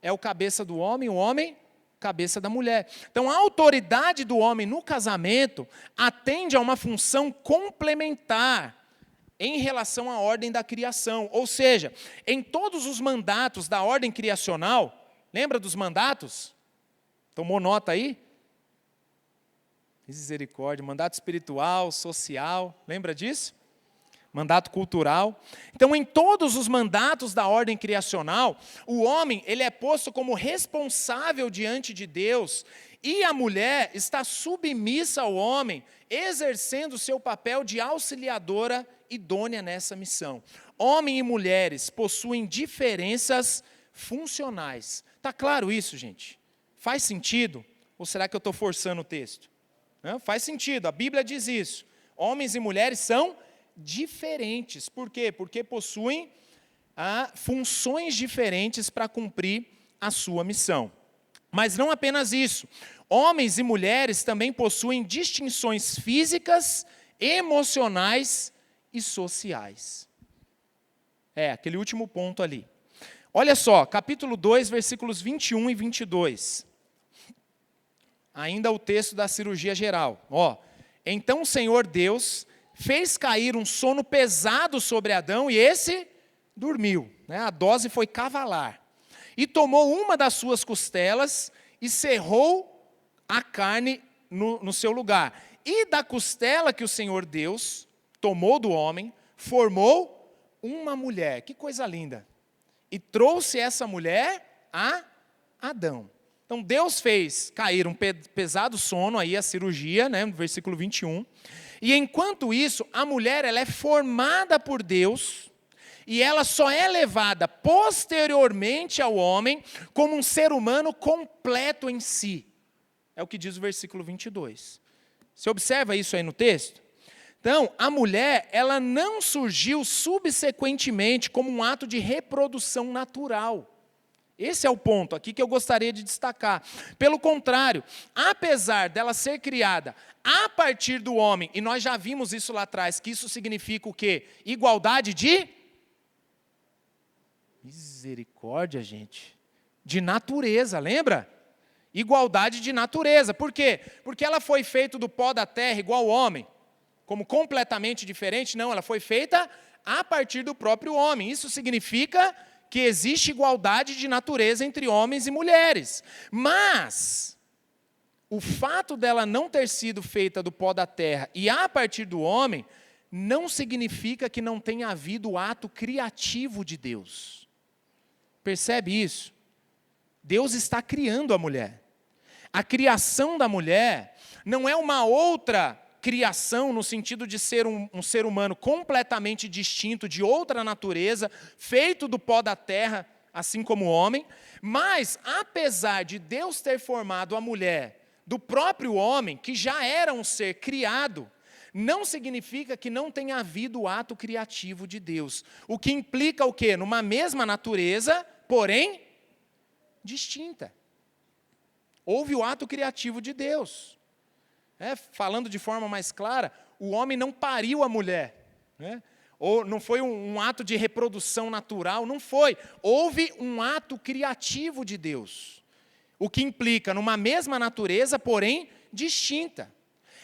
é o cabeça do homem, o homem cabeça da mulher. Então, a autoridade do homem no casamento atende a uma função complementar em relação à ordem da criação. Ou seja, em todos os mandatos da ordem criacional, lembra dos mandatos? Tomou nota aí? Misericórdia, mandato espiritual, social, lembra disso? Mandato cultural. Então, em todos os mandatos da ordem criacional, o homem ele é posto como responsável diante de Deus, e a mulher está submissa ao homem, exercendo seu papel de auxiliadora idônea nessa missão. Homem e mulheres possuem diferenças funcionais. Está claro isso, gente? Faz sentido? Ou será que eu estou forçando o texto? Não, faz sentido, a Bíblia diz isso. Homens e mulheres são diferentes. Por quê? Porque possuem funções diferentes para cumprir a sua missão. Mas não apenas isso. Homens e mulheres também possuem distinções físicas, emocionais e sociais. Aquele último ponto ali. Olha só, capítulo 2, versículos 21 e 22. Ainda o texto da cirurgia geral. Então o Senhor Deus fez cair um sono pesado sobre Adão e esse dormiu. A dose foi cavalar. E tomou uma das suas costelas e cerrou a carne no seu lugar. E da costela que o Senhor Deus tomou do homem, formou uma mulher. Que coisa linda. E trouxe essa mulher a Adão. Então Deus fez cair um pesado sono, aí a cirurgia, no versículo 21. E enquanto isso, a mulher ela é formada por Deus, e ela só é levada posteriormente ao homem como um ser humano completo em si. É o que diz o versículo 22. Você observa isso aí no texto? Então, a mulher, ela não surgiu subsequentemente como um ato de reprodução natural. Esse é o ponto aqui que eu gostaria de destacar. Pelo contrário, apesar dela ser criada a partir do homem, e nós já vimos isso lá atrás, que isso significa o quê? Igualdade de... Misericórdia, gente. De natureza, lembra? Igualdade de natureza. Por quê? Porque ela foi feita do pó da terra igual ao homem. Como completamente diferente? Não, ela foi feita a partir do próprio homem. Isso significa que existe igualdade de natureza entre homens e mulheres. Mas o fato dela não ter sido feita do pó da terra e a partir do homem, não significa que não tenha havido o ato criativo de Deus. Percebe isso? Deus está criando a mulher. A criação da mulher não é uma outra criação no sentido de ser um ser humano completamente distinto de outra natureza, feito do pó da terra, assim como o homem, mas apesar de Deus ter formado a mulher do próprio homem, que já era um ser criado, não significa que não tenha havido o ato criativo de Deus. O que implica o quê? Numa mesma natureza, porém distinta. Houve o ato criativo de Deus. Falando de forma mais clara, o homem não pariu a mulher, ou não foi um ato de reprodução natural, não foi. Houve um ato criativo de Deus, o que implica numa mesma natureza, porém distinta.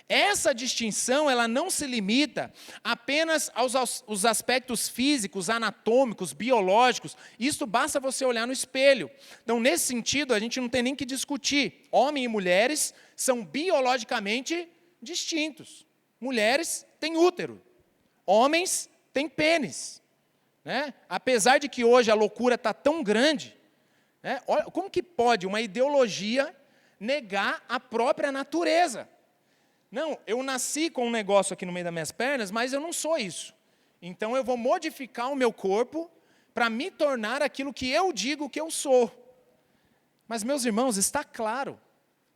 Essa distinção ela não se limita apenas aos aspectos físicos, anatômicos, biológicos. Isso basta você olhar no espelho. Então, nesse sentido, a gente não tem nem que discutir. Homens e mulheres são biologicamente distintos. Mulheres têm útero, homens têm pênis. Apesar de que hoje a loucura está tão grande, olha, como que pode uma ideologia negar a própria natureza? Não, eu nasci com um negócio aqui no meio das minhas pernas, mas eu não sou isso. Então eu vou modificar o meu corpo para me tornar aquilo que eu digo que eu sou. Mas, meus irmãos, está claro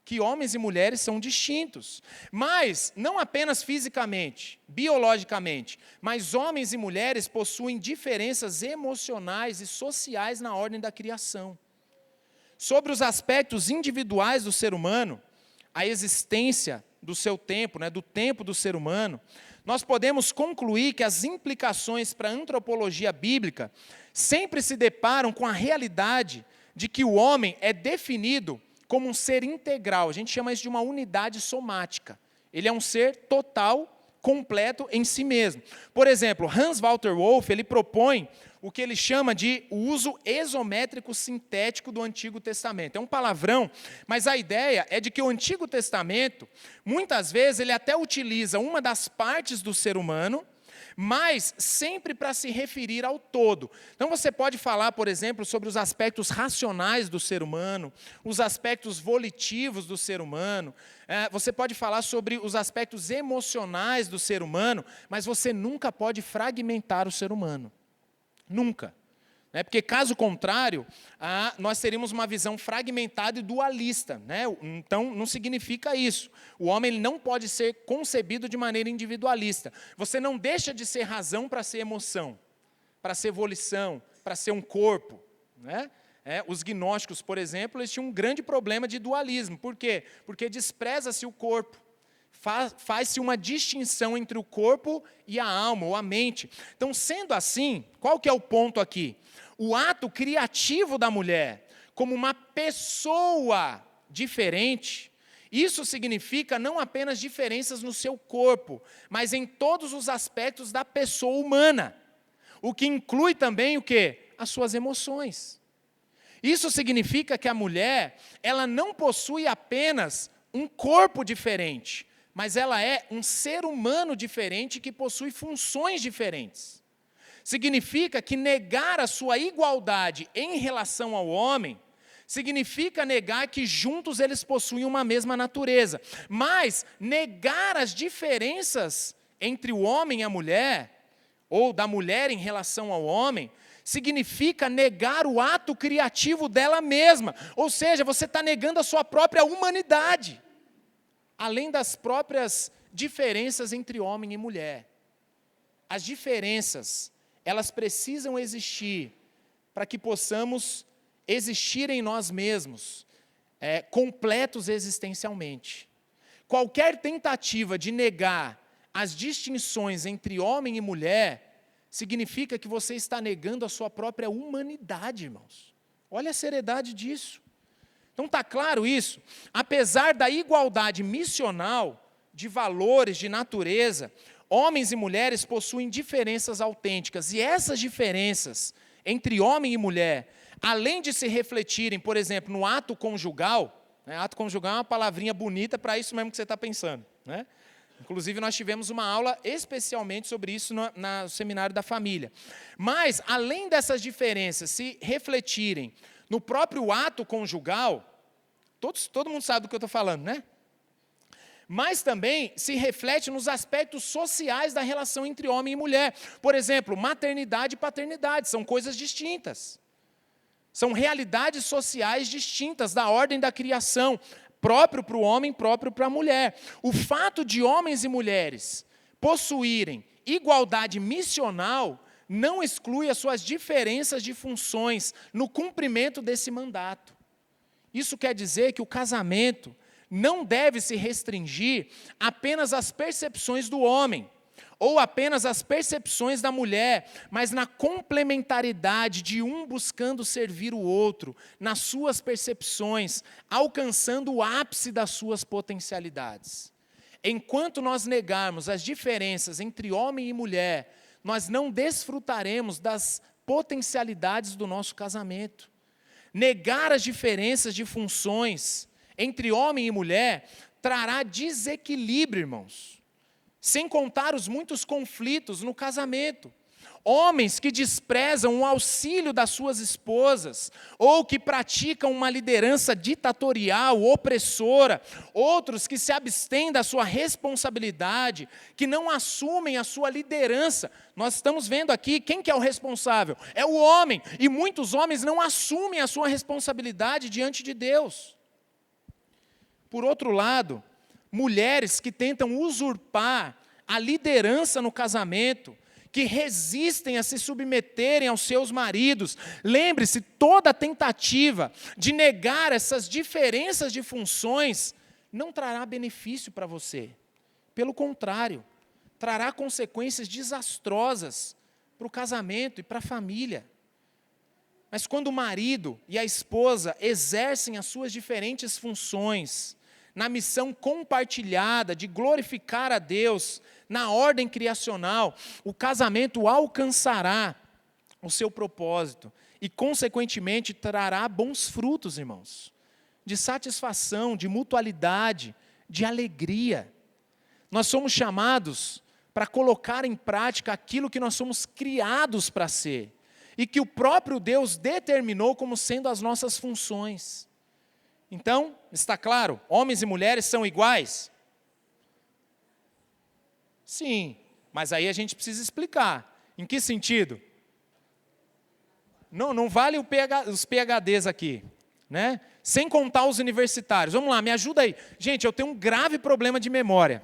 que homens e mulheres são distintos. Mas, não apenas fisicamente, biologicamente, mas homens e mulheres possuem diferenças emocionais e sociais na ordem da criação. Sobre os aspectos individuais do ser humano, a existência do seu tempo, do tempo do ser humano, nós podemos concluir que as implicações para a antropologia bíblica sempre se deparam com a realidade de que o homem é definido como um ser integral. A gente chama isso de uma unidade somática. Ele é um ser total, completo em si mesmo. Por exemplo, Hans Walter Wolff, ele propõe o que ele chama de o uso exométrico sintético do Antigo Testamento. É um palavrão, mas a ideia é de que o Antigo Testamento, muitas vezes, ele até utiliza uma das partes do ser humano, mas sempre para se referir ao todo. Então você pode falar, por exemplo, sobre os aspectos racionais do ser humano, os aspectos volitivos do ser humano, você pode falar sobre os aspectos emocionais do ser humano, mas você nunca pode fragmentar o ser humano. Nunca. Porque, caso contrário, nós teríamos uma visão fragmentada e dualista. Então, não significa isso. O homem ele não pode ser concebido de maneira individualista. Você não deixa de ser razão para ser emoção, para ser volição, para ser um corpo. Os gnósticos, por exemplo, eles tinham um grande problema de dualismo. Por quê? Porque despreza-se o corpo. Faz-se uma distinção entre o corpo e a alma, ou a mente. Então, sendo assim, qual que é o ponto aqui? O ato criativo da mulher, como uma pessoa diferente, isso significa não apenas diferenças no seu corpo, mas em todos os aspectos da pessoa humana. O que inclui também o quê? As suas emoções. Isso significa que a mulher, ela não possui apenas um corpo diferente, mas ela é um ser humano diferente que possui funções diferentes. Significa que negar a sua igualdade em relação ao homem, significa negar que juntos eles possuem uma mesma natureza. Mas negar as diferenças entre o homem e a mulher, ou da mulher em relação ao homem, significa negar o ato criativo dela mesma. Ou seja, você está negando a sua própria humanidade, além das próprias diferenças entre homem e mulher. As diferenças, elas precisam existir para que possamos existir em nós mesmos, completos existencialmente. Qualquer tentativa de negar as distinções entre homem e mulher, significa que você está negando a sua própria humanidade, irmãos. Olha a seriedade disso. Então está claro isso? Apesar da igualdade missional, de valores, de natureza, homens e mulheres possuem diferenças autênticas. E essas diferenças entre homem e mulher, além de se refletirem, por exemplo, no ato conjugal, ato conjugal é uma palavrinha bonita para isso mesmo que você está pensando. Inclusive, nós tivemos uma aula especialmente sobre isso no Seminário da Família. Mas, além dessas diferenças se refletirem no próprio ato conjugal, todo mundo sabe do que eu estou falando, né? Mas também se reflete nos aspectos sociais da relação entre homem e mulher. Por exemplo, maternidade e paternidade são coisas distintas. São realidades sociais distintas da ordem da criação, próprio para o homem, próprio para a mulher. O fato de homens e mulheres possuírem igualdade missional não exclui as suas diferenças de funções no cumprimento desse mandato. Isso quer dizer que o casamento não deve se restringir apenas às percepções do homem, ou apenas às percepções da mulher, mas na complementaridade de um buscando servir o outro, nas suas percepções, alcançando o ápice das suas potencialidades. Enquanto nós negarmos as diferenças entre homem e mulher, nós não desfrutaremos das potencialidades do nosso casamento. Negar as diferenças de funções entre homem e mulher trará desequilíbrio, irmãos. Sem contar os muitos conflitos no casamento. Homens que desprezam o auxílio das suas esposas, ou que praticam uma liderança ditatorial, opressora, outros que se abstêm da sua responsabilidade, que não assumem a sua liderança. Nós estamos vendo aqui, quem que é o responsável? É o homem, e muitos homens não assumem a sua responsabilidade diante de Deus. Por outro lado, mulheres que tentam usurpar a liderança no casamento, que resistem a se submeterem aos seus maridos. Lembre-se, toda tentativa de negar essas diferenças de funções não trará benefício para você. Pelo contrário, trará consequências desastrosas para o casamento e para a família. Mas quando o marido e a esposa exercem as suas diferentes funções, na missão compartilhada de glorificar a Deus, na ordem criacional, o casamento alcançará o seu propósito e, consequentemente, trará bons frutos, irmãos, de satisfação, de mutualidade, de alegria. Nós somos chamados para colocar em prática aquilo que nós somos criados para ser e que o próprio Deus determinou como sendo as nossas funções. Então, está claro, homens e mulheres são iguais? Sim, mas aí a gente precisa explicar. Em que sentido? Não vale os PhDs aqui, né? Sem contar os universitários. Vamos lá, me ajuda aí. Gente, eu tenho um grave problema de memória.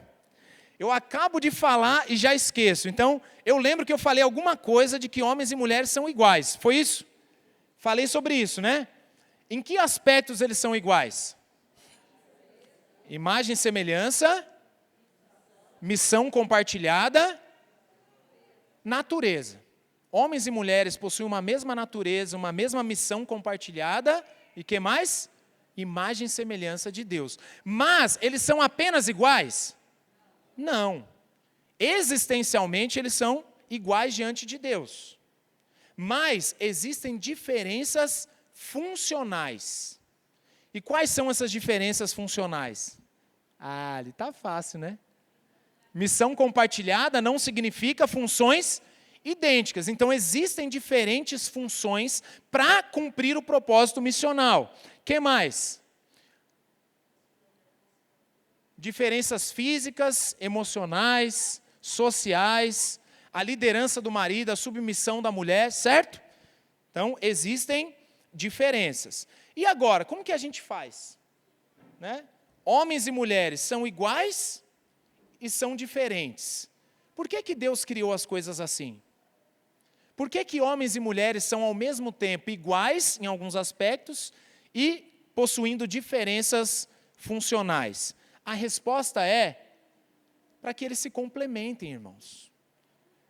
Eu acabo de falar e já esqueço. Então, eu lembro que eu falei alguma coisa de que homens e mulheres são iguais. Foi isso? Falei sobre isso, né? Em que aspectos eles são iguais? Imagem e semelhança, missão compartilhada, natureza. Homens e mulheres possuem uma mesma natureza, uma mesma missão compartilhada, e que mais? Imagem e semelhança de Deus. Mas eles são apenas iguais? Não. Existencialmente eles são iguais diante de Deus. Mas existem diferenças funcionais. E quais são essas diferenças funcionais? Ali está fácil, né? Missão compartilhada não significa funções idênticas. Então, existem diferentes funções para cumprir o propósito missional. O que mais? Diferenças físicas, emocionais, sociais, a liderança do marido, a submissão da mulher, certo? Então, existem diferenças. E agora, como que a gente faz? Né? Homens e mulheres são iguais e são diferentes. Por que Deus criou as coisas assim? Por que homens e mulheres são ao mesmo tempo iguais em alguns aspectos e possuindo diferenças funcionais? A resposta é para que eles se complementem, irmãos.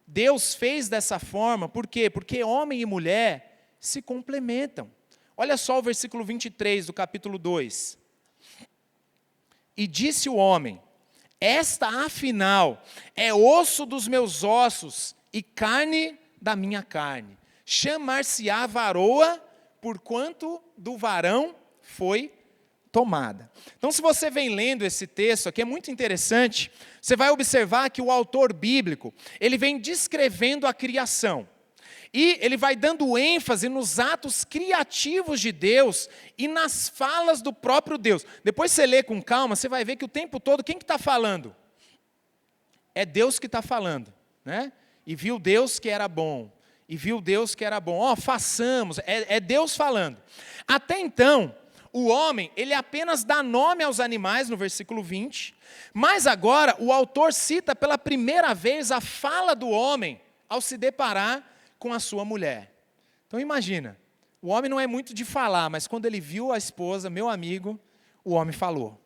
Deus fez dessa forma, por quê? Porque homem e mulher se complementam. Olha só o versículo 23 do capítulo 2. E disse o homem: esta afinal é osso dos meus ossos e carne da minha carne. Chamar-se-á varoa, porquanto do varão foi tomada. Então, se você vem lendo esse texto aqui, é muito interessante, você vai observar que o autor bíblico, ele vem descrevendo a criação. E ele vai dando ênfase nos atos criativos de Deus e nas falas do próprio Deus. Depois você lê com calma, você vai ver que o tempo todo, quem que está falando? É Deus que está falando, né? E viu Deus que era bom. E viu Deus que era bom. Façamos. É Deus falando. Até então, o homem, ele apenas dá nome aos animais, no versículo 20. Mas agora, o autor cita pela primeira vez a fala do homem ao se deparar com a sua mulher. Então imagina, o homem não é muito de falar, mas quando ele viu a esposa, meu amigo, o homem falou.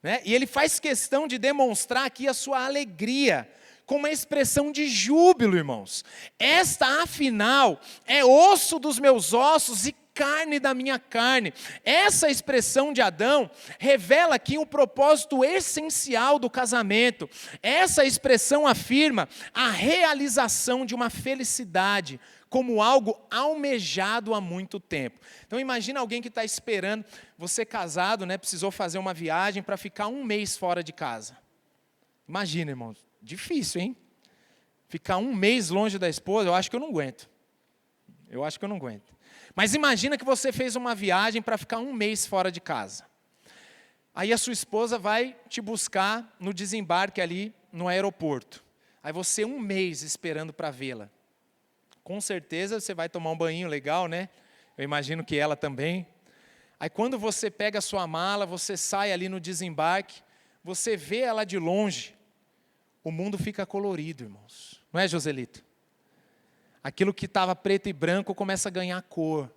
Né? E ele faz questão de demonstrar aqui a sua alegria, com uma expressão de júbilo, irmãos. Esta, afinal, é osso dos meus ossos e carne da minha carne. Essa expressão de Adão revela aqui um propósito essencial do casamento. Essa expressão afirma a realização de uma felicidade como algo almejado há muito tempo. Então imagina alguém que está esperando, você casado, né, precisou fazer uma viagem para ficar 1 mês fora de casa. Imagina, irmãos. Difícil, hein? Ficar 1 mês longe da esposa, eu acho que eu não aguento. Mas imagina que você fez uma viagem para ficar 1 mês fora de casa. Aí a sua esposa vai te buscar no desembarque ali no aeroporto. Aí você 1 mês esperando para vê-la. Com certeza você vai tomar um banho legal, né? Eu imagino que ela também. Aí quando você pega a sua mala, você sai ali no desembarque, você vê ela de longe. O mundo fica colorido, irmãos. Não é, Joselito? Aquilo que estava preto e branco começa a ganhar cor.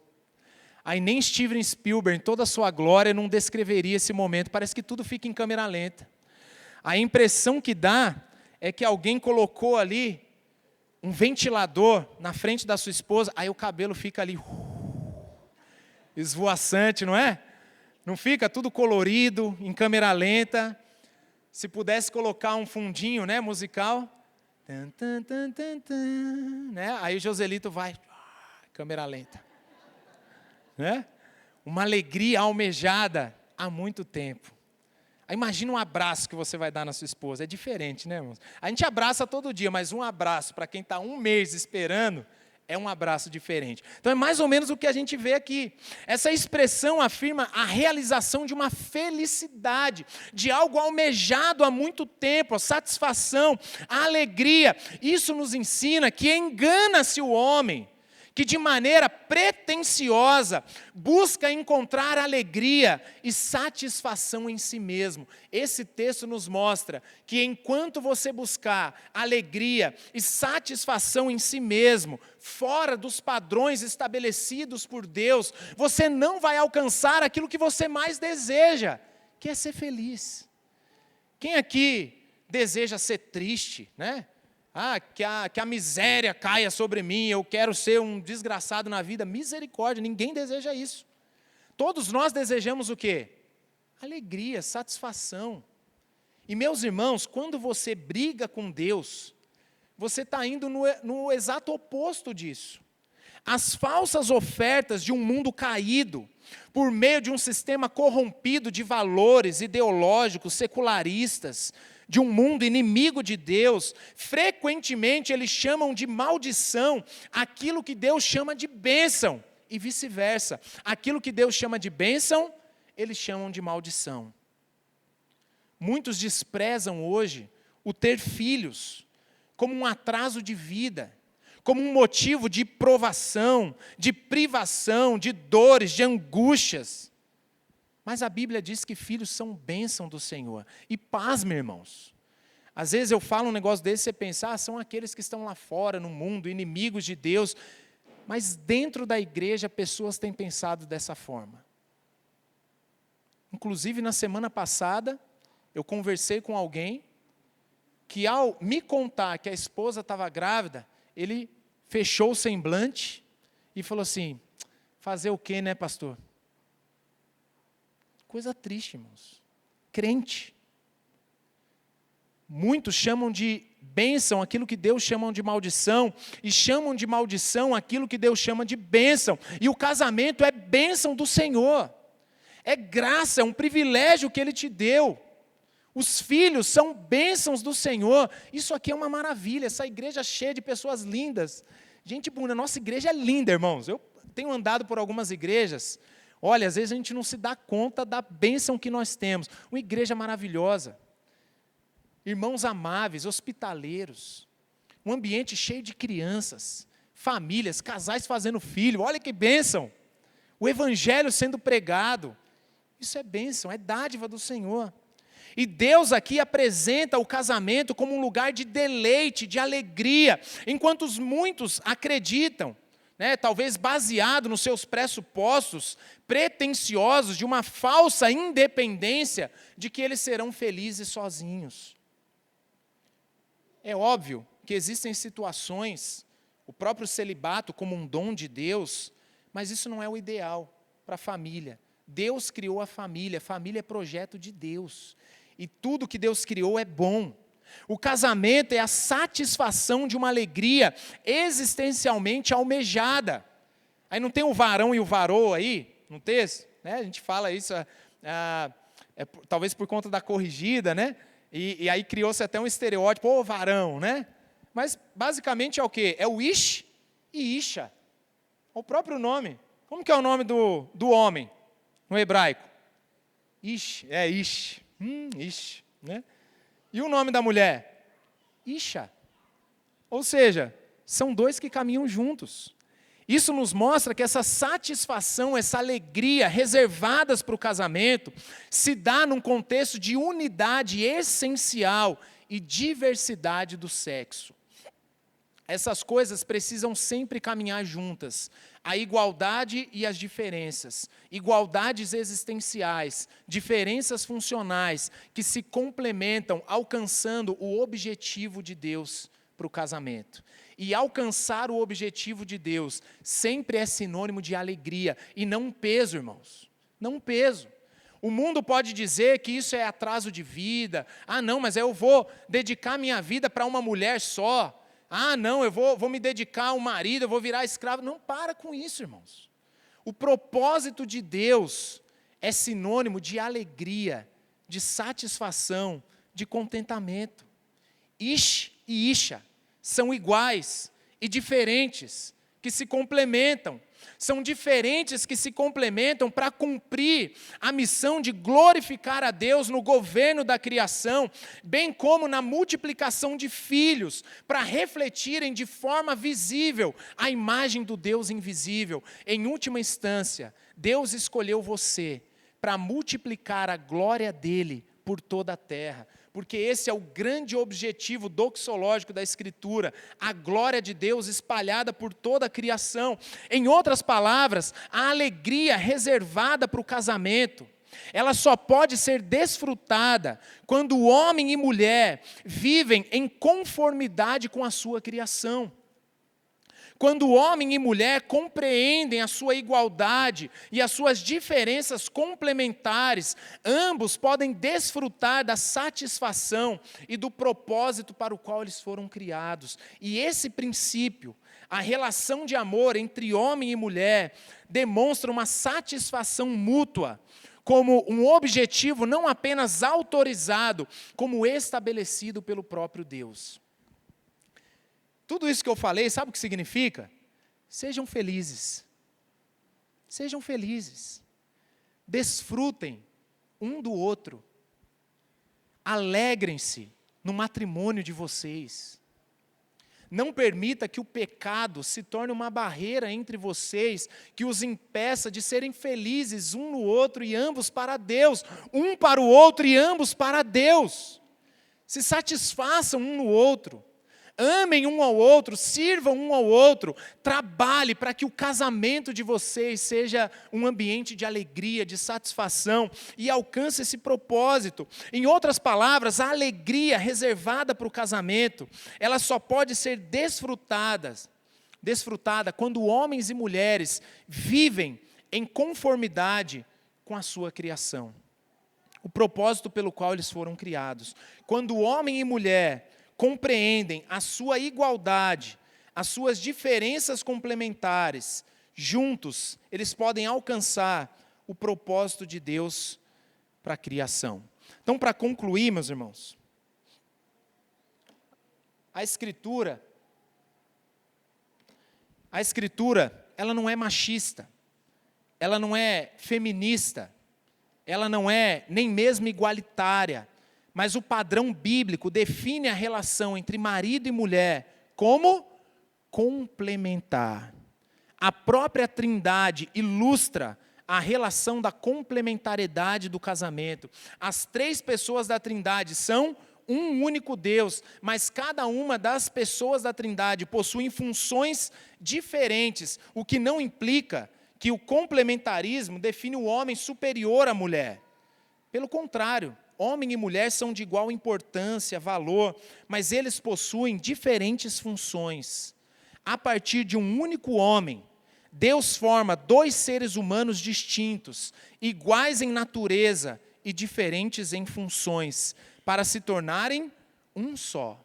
Aí nem Steven Spielberg, em toda a sua glória, não descreveria esse momento. Parece que tudo fica em câmera lenta. A impressão que dá é que alguém colocou ali um ventilador na frente da sua esposa, aí o cabelo fica ali esvoaçante, não é? Não fica tudo colorido, em câmera lenta. Se pudesse colocar um fundinho, né, musical. Tan, tan, tan, tan, tan, né? Aí o Joselito vai, câmera lenta. Né? Uma alegria almejada há muito tempo. Aí imagina um abraço que você vai dar na sua esposa. É diferente, né, irmãos? A gente abraça todo dia, mas um abraço para quem está um mês esperando é um abraço diferente. Então é mais ou menos o que a gente vê aqui. Essa expressão afirma a realização de uma felicidade, de algo almejado há muito tempo, a satisfação, a alegria. Isso nos ensina que engana-se o homem, que de maneira pretensiosa busca encontrar alegria e satisfação em si mesmo. Esse texto nos mostra que enquanto você buscar alegria e satisfação em si mesmo, fora dos padrões estabelecidos por Deus, você não vai alcançar aquilo que você mais deseja, que é ser feliz. Quem aqui deseja ser triste, né? Que a miséria caia sobre mim, eu quero ser um desgraçado na vida. Misericórdia, ninguém deseja isso. Todos nós desejamos o quê? Alegria, satisfação. E meus irmãos, quando você briga com Deus, você está indo no exato oposto disso. As falsas ofertas de um mundo caído, por meio de um sistema corrompido de valores ideológicos, secularistas, de um mundo inimigo de Deus, frequentemente eles chamam de maldição aquilo que Deus chama de bênção, e vice-versa. Aquilo que Deus chama de bênção, eles chamam de maldição. Muitos desprezam hoje o ter filhos como um atraso de vida, como um motivo de provação, de privação, de dores, de angústias. Mas a Bíblia diz que filhos são bênção do Senhor. E pasme, irmãos. Às vezes eu falo um negócio desse e você pensa, são aqueles que estão lá fora, no mundo, inimigos de Deus. Mas dentro da igreja, pessoas têm pensado dessa forma. Inclusive, na semana passada, eu conversei com alguém que, ao me contar que a esposa estava grávida, ele fechou o semblante e falou assim, fazer o quê, né, pastor? Coisa triste, irmãos. Crente. Muitos chamam de bênção aquilo que Deus chama de maldição, e chamam de maldição aquilo que Deus chama de bênção. E o casamento é bênção do Senhor. É graça, é um privilégio que Ele te deu. Os filhos são bênçãos do Senhor. Isso aqui é uma maravilha, essa igreja cheia de pessoas lindas. Gente bonita, nossa igreja é linda, irmãos. Eu tenho andado por algumas igrejas. Olha, às vezes a gente não se dá conta da bênção que nós temos. Uma igreja maravilhosa. Irmãos amáveis, hospitaleiros. Um ambiente cheio de crianças, famílias, casais fazendo filho. Olha que bênção. O evangelho sendo pregado. Isso é bênção, é dádiva do Senhor. E Deus aqui apresenta o casamento como um lugar de deleite, de alegria. Enquanto muitos acreditam, talvez baseado nos seus pressupostos pretensiosos de uma falsa independência, de que eles serão felizes sozinhos. É óbvio que existem situações, o próprio celibato como um dom de Deus, mas isso não é o ideal para a família. Deus criou a família é projeto de Deus, e tudo que Deus criou é bom. O casamento é a satisfação de uma alegria existencialmente almejada. Aí não tem o varão e o varô aí, no texto? Né? A gente fala isso, talvez por conta da corrigida, né? E aí criou-se até um estereótipo, varão, né? Mas basicamente é o quê? É o ish e isha. O próprio nome. Como que é o nome do homem no hebraico? Ish, ish. Ish, né? E o nome da mulher? Isha. Ou seja, são dois que caminham juntos. Isso nos mostra que essa satisfação, essa alegria reservadas para o casamento, se dá num contexto de unidade essencial e diversidade do sexo. Essas coisas precisam sempre caminhar juntas. A igualdade e as diferenças. Igualdades existenciais, diferenças funcionais, que se complementam, alcançando o objetivo de Deus para o casamento. E alcançar o objetivo de Deus sempre é sinônimo de alegria, e não um peso, irmãos. Não um peso. O mundo pode dizer que isso é atraso de vida. Ah, não, mas eu vou dedicar minha vida para uma mulher só. Ah, não, eu vou me dedicar ao marido, eu vou virar escravo. Não, para com isso, irmãos. O propósito de Deus é sinônimo de alegria, de satisfação, de contentamento. Ish e Isha são iguais e diferentes, que se complementam. São diferentes que se complementam para cumprir a missão de glorificar a Deus no governo da criação, bem como na multiplicação de filhos, para refletirem de forma visível a imagem do Deus invisível. Em última instância, Deus escolheu você para multiplicar a glória dele por toda a terra. Porque esse é o grande objetivo doxológico da Escritura, a glória de Deus espalhada por toda a criação. Em outras palavras, a alegria reservada para o casamento, ela só pode ser desfrutada quando o homem e mulher vivem em conformidade com a sua criação. Quando homem e mulher compreendem a sua igualdade e as suas diferenças complementares, ambos podem desfrutar da satisfação e do propósito para o qual eles foram criados. E esse princípio, a relação de amor entre homem e mulher, demonstra uma satisfação mútua, como um objetivo não apenas autorizado, como estabelecido pelo próprio Deus. Tudo isso que eu falei, sabe o que significa? Sejam felizes. Sejam felizes. Desfrutem um do outro. Alegrem-se no matrimônio de vocês. Não permita que o pecado se torne uma barreira entre vocês, que os impeça de serem felizes um no outro e ambos para Deus. Um para o outro e ambos para Deus. Se satisfaçam um no outro. Amem um ao outro, sirvam um ao outro, trabalhe para que o casamento de vocês seja um ambiente de alegria, de satisfação e alcance esse propósito. Em outras palavras, a alegria reservada para o casamento, ela só pode ser desfrutada quando homens e mulheres vivem em conformidade com a sua criação. O propósito pelo qual eles foram criados. Quando homem e mulher compreendem a sua igualdade, as suas diferenças complementares, juntos, eles podem alcançar o propósito de Deus para a criação. Então, para concluir, meus irmãos, a Escritura, ela não é machista, ela não é feminista, ela não é nem mesmo igualitária, mas o padrão bíblico define a relação entre marido e mulher como complementar. A própria Trindade ilustra a relação da complementariedade do casamento. As três pessoas da Trindade são um único Deus, mas cada uma das pessoas da Trindade possuem funções diferentes, o que não implica que o complementarismo define o homem superior à mulher. Pelo contrário, homem e mulher são de igual importância, valor, mas eles possuem diferentes funções. A partir de um único homem, Deus forma dois seres humanos distintos, iguais em natureza e diferentes em funções, para se tornarem um só.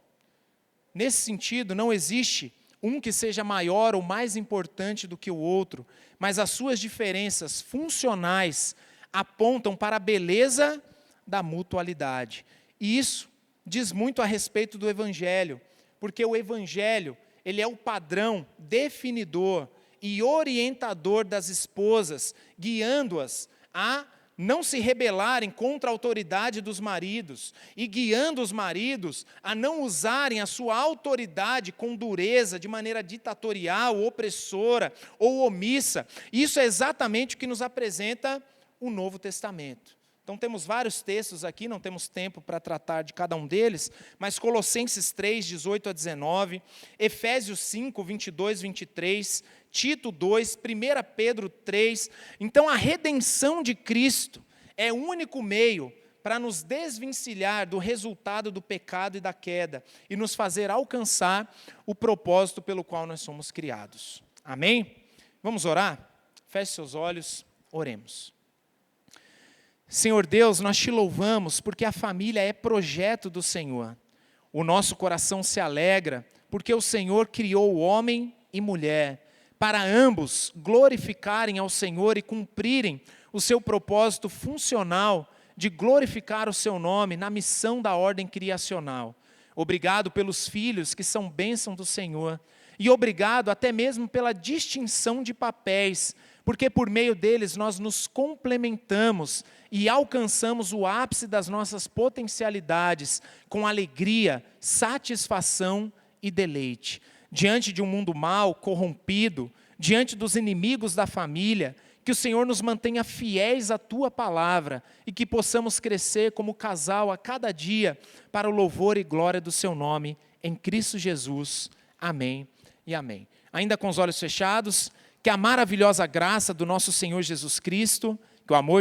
Nesse sentido, não existe um que seja maior ou mais importante do que o outro, mas as suas diferenças funcionais apontam para a beleza da mutualidade. E isso diz muito a respeito do Evangelho, porque o Evangelho, ele é o padrão definidor e orientador das esposas, guiando-as a não se rebelarem contra a autoridade dos maridos e guiando os maridos a não usarem a sua autoridade com dureza, de maneira ditatorial, opressora ou omissa. Isso é exatamente o que nos apresenta o Novo Testamento. Então temos vários textos aqui, não temos tempo para tratar de cada um deles, mas Colossenses 3, 18 a 19, Efésios 5, 22, 23, Tito 2, 1 Pedro 3. Então a redenção de Cristo é o único meio para nos desvencilhar do resultado do pecado e da queda e nos fazer alcançar o propósito pelo qual nós somos criados. Amém? Vamos orar? Feche seus olhos, oremos. Senhor Deus, nós te louvamos porque a família é projeto do Senhor. O nosso coração se alegra porque o Senhor criou o homem e mulher para ambos glorificarem ao Senhor e cumprirem o seu propósito funcional de glorificar o seu nome na missão da ordem criacional. Obrigado pelos filhos que são bênção do Senhor. E obrigado até mesmo pela distinção de papéis, porque por meio deles nós nos complementamos e alcançamos o ápice das nossas potencialidades com alegria, satisfação e deleite. Diante de um mundo mau, corrompido, diante dos inimigos da família, que o Senhor nos mantenha fiéis à Tua palavra e que possamos crescer como casal a cada dia para o louvor e glória do Seu nome, em Cristo Jesus. Amém e amém. Ainda com os olhos fechados, que a maravilhosa graça do nosso Senhor Jesus Cristo, que o amor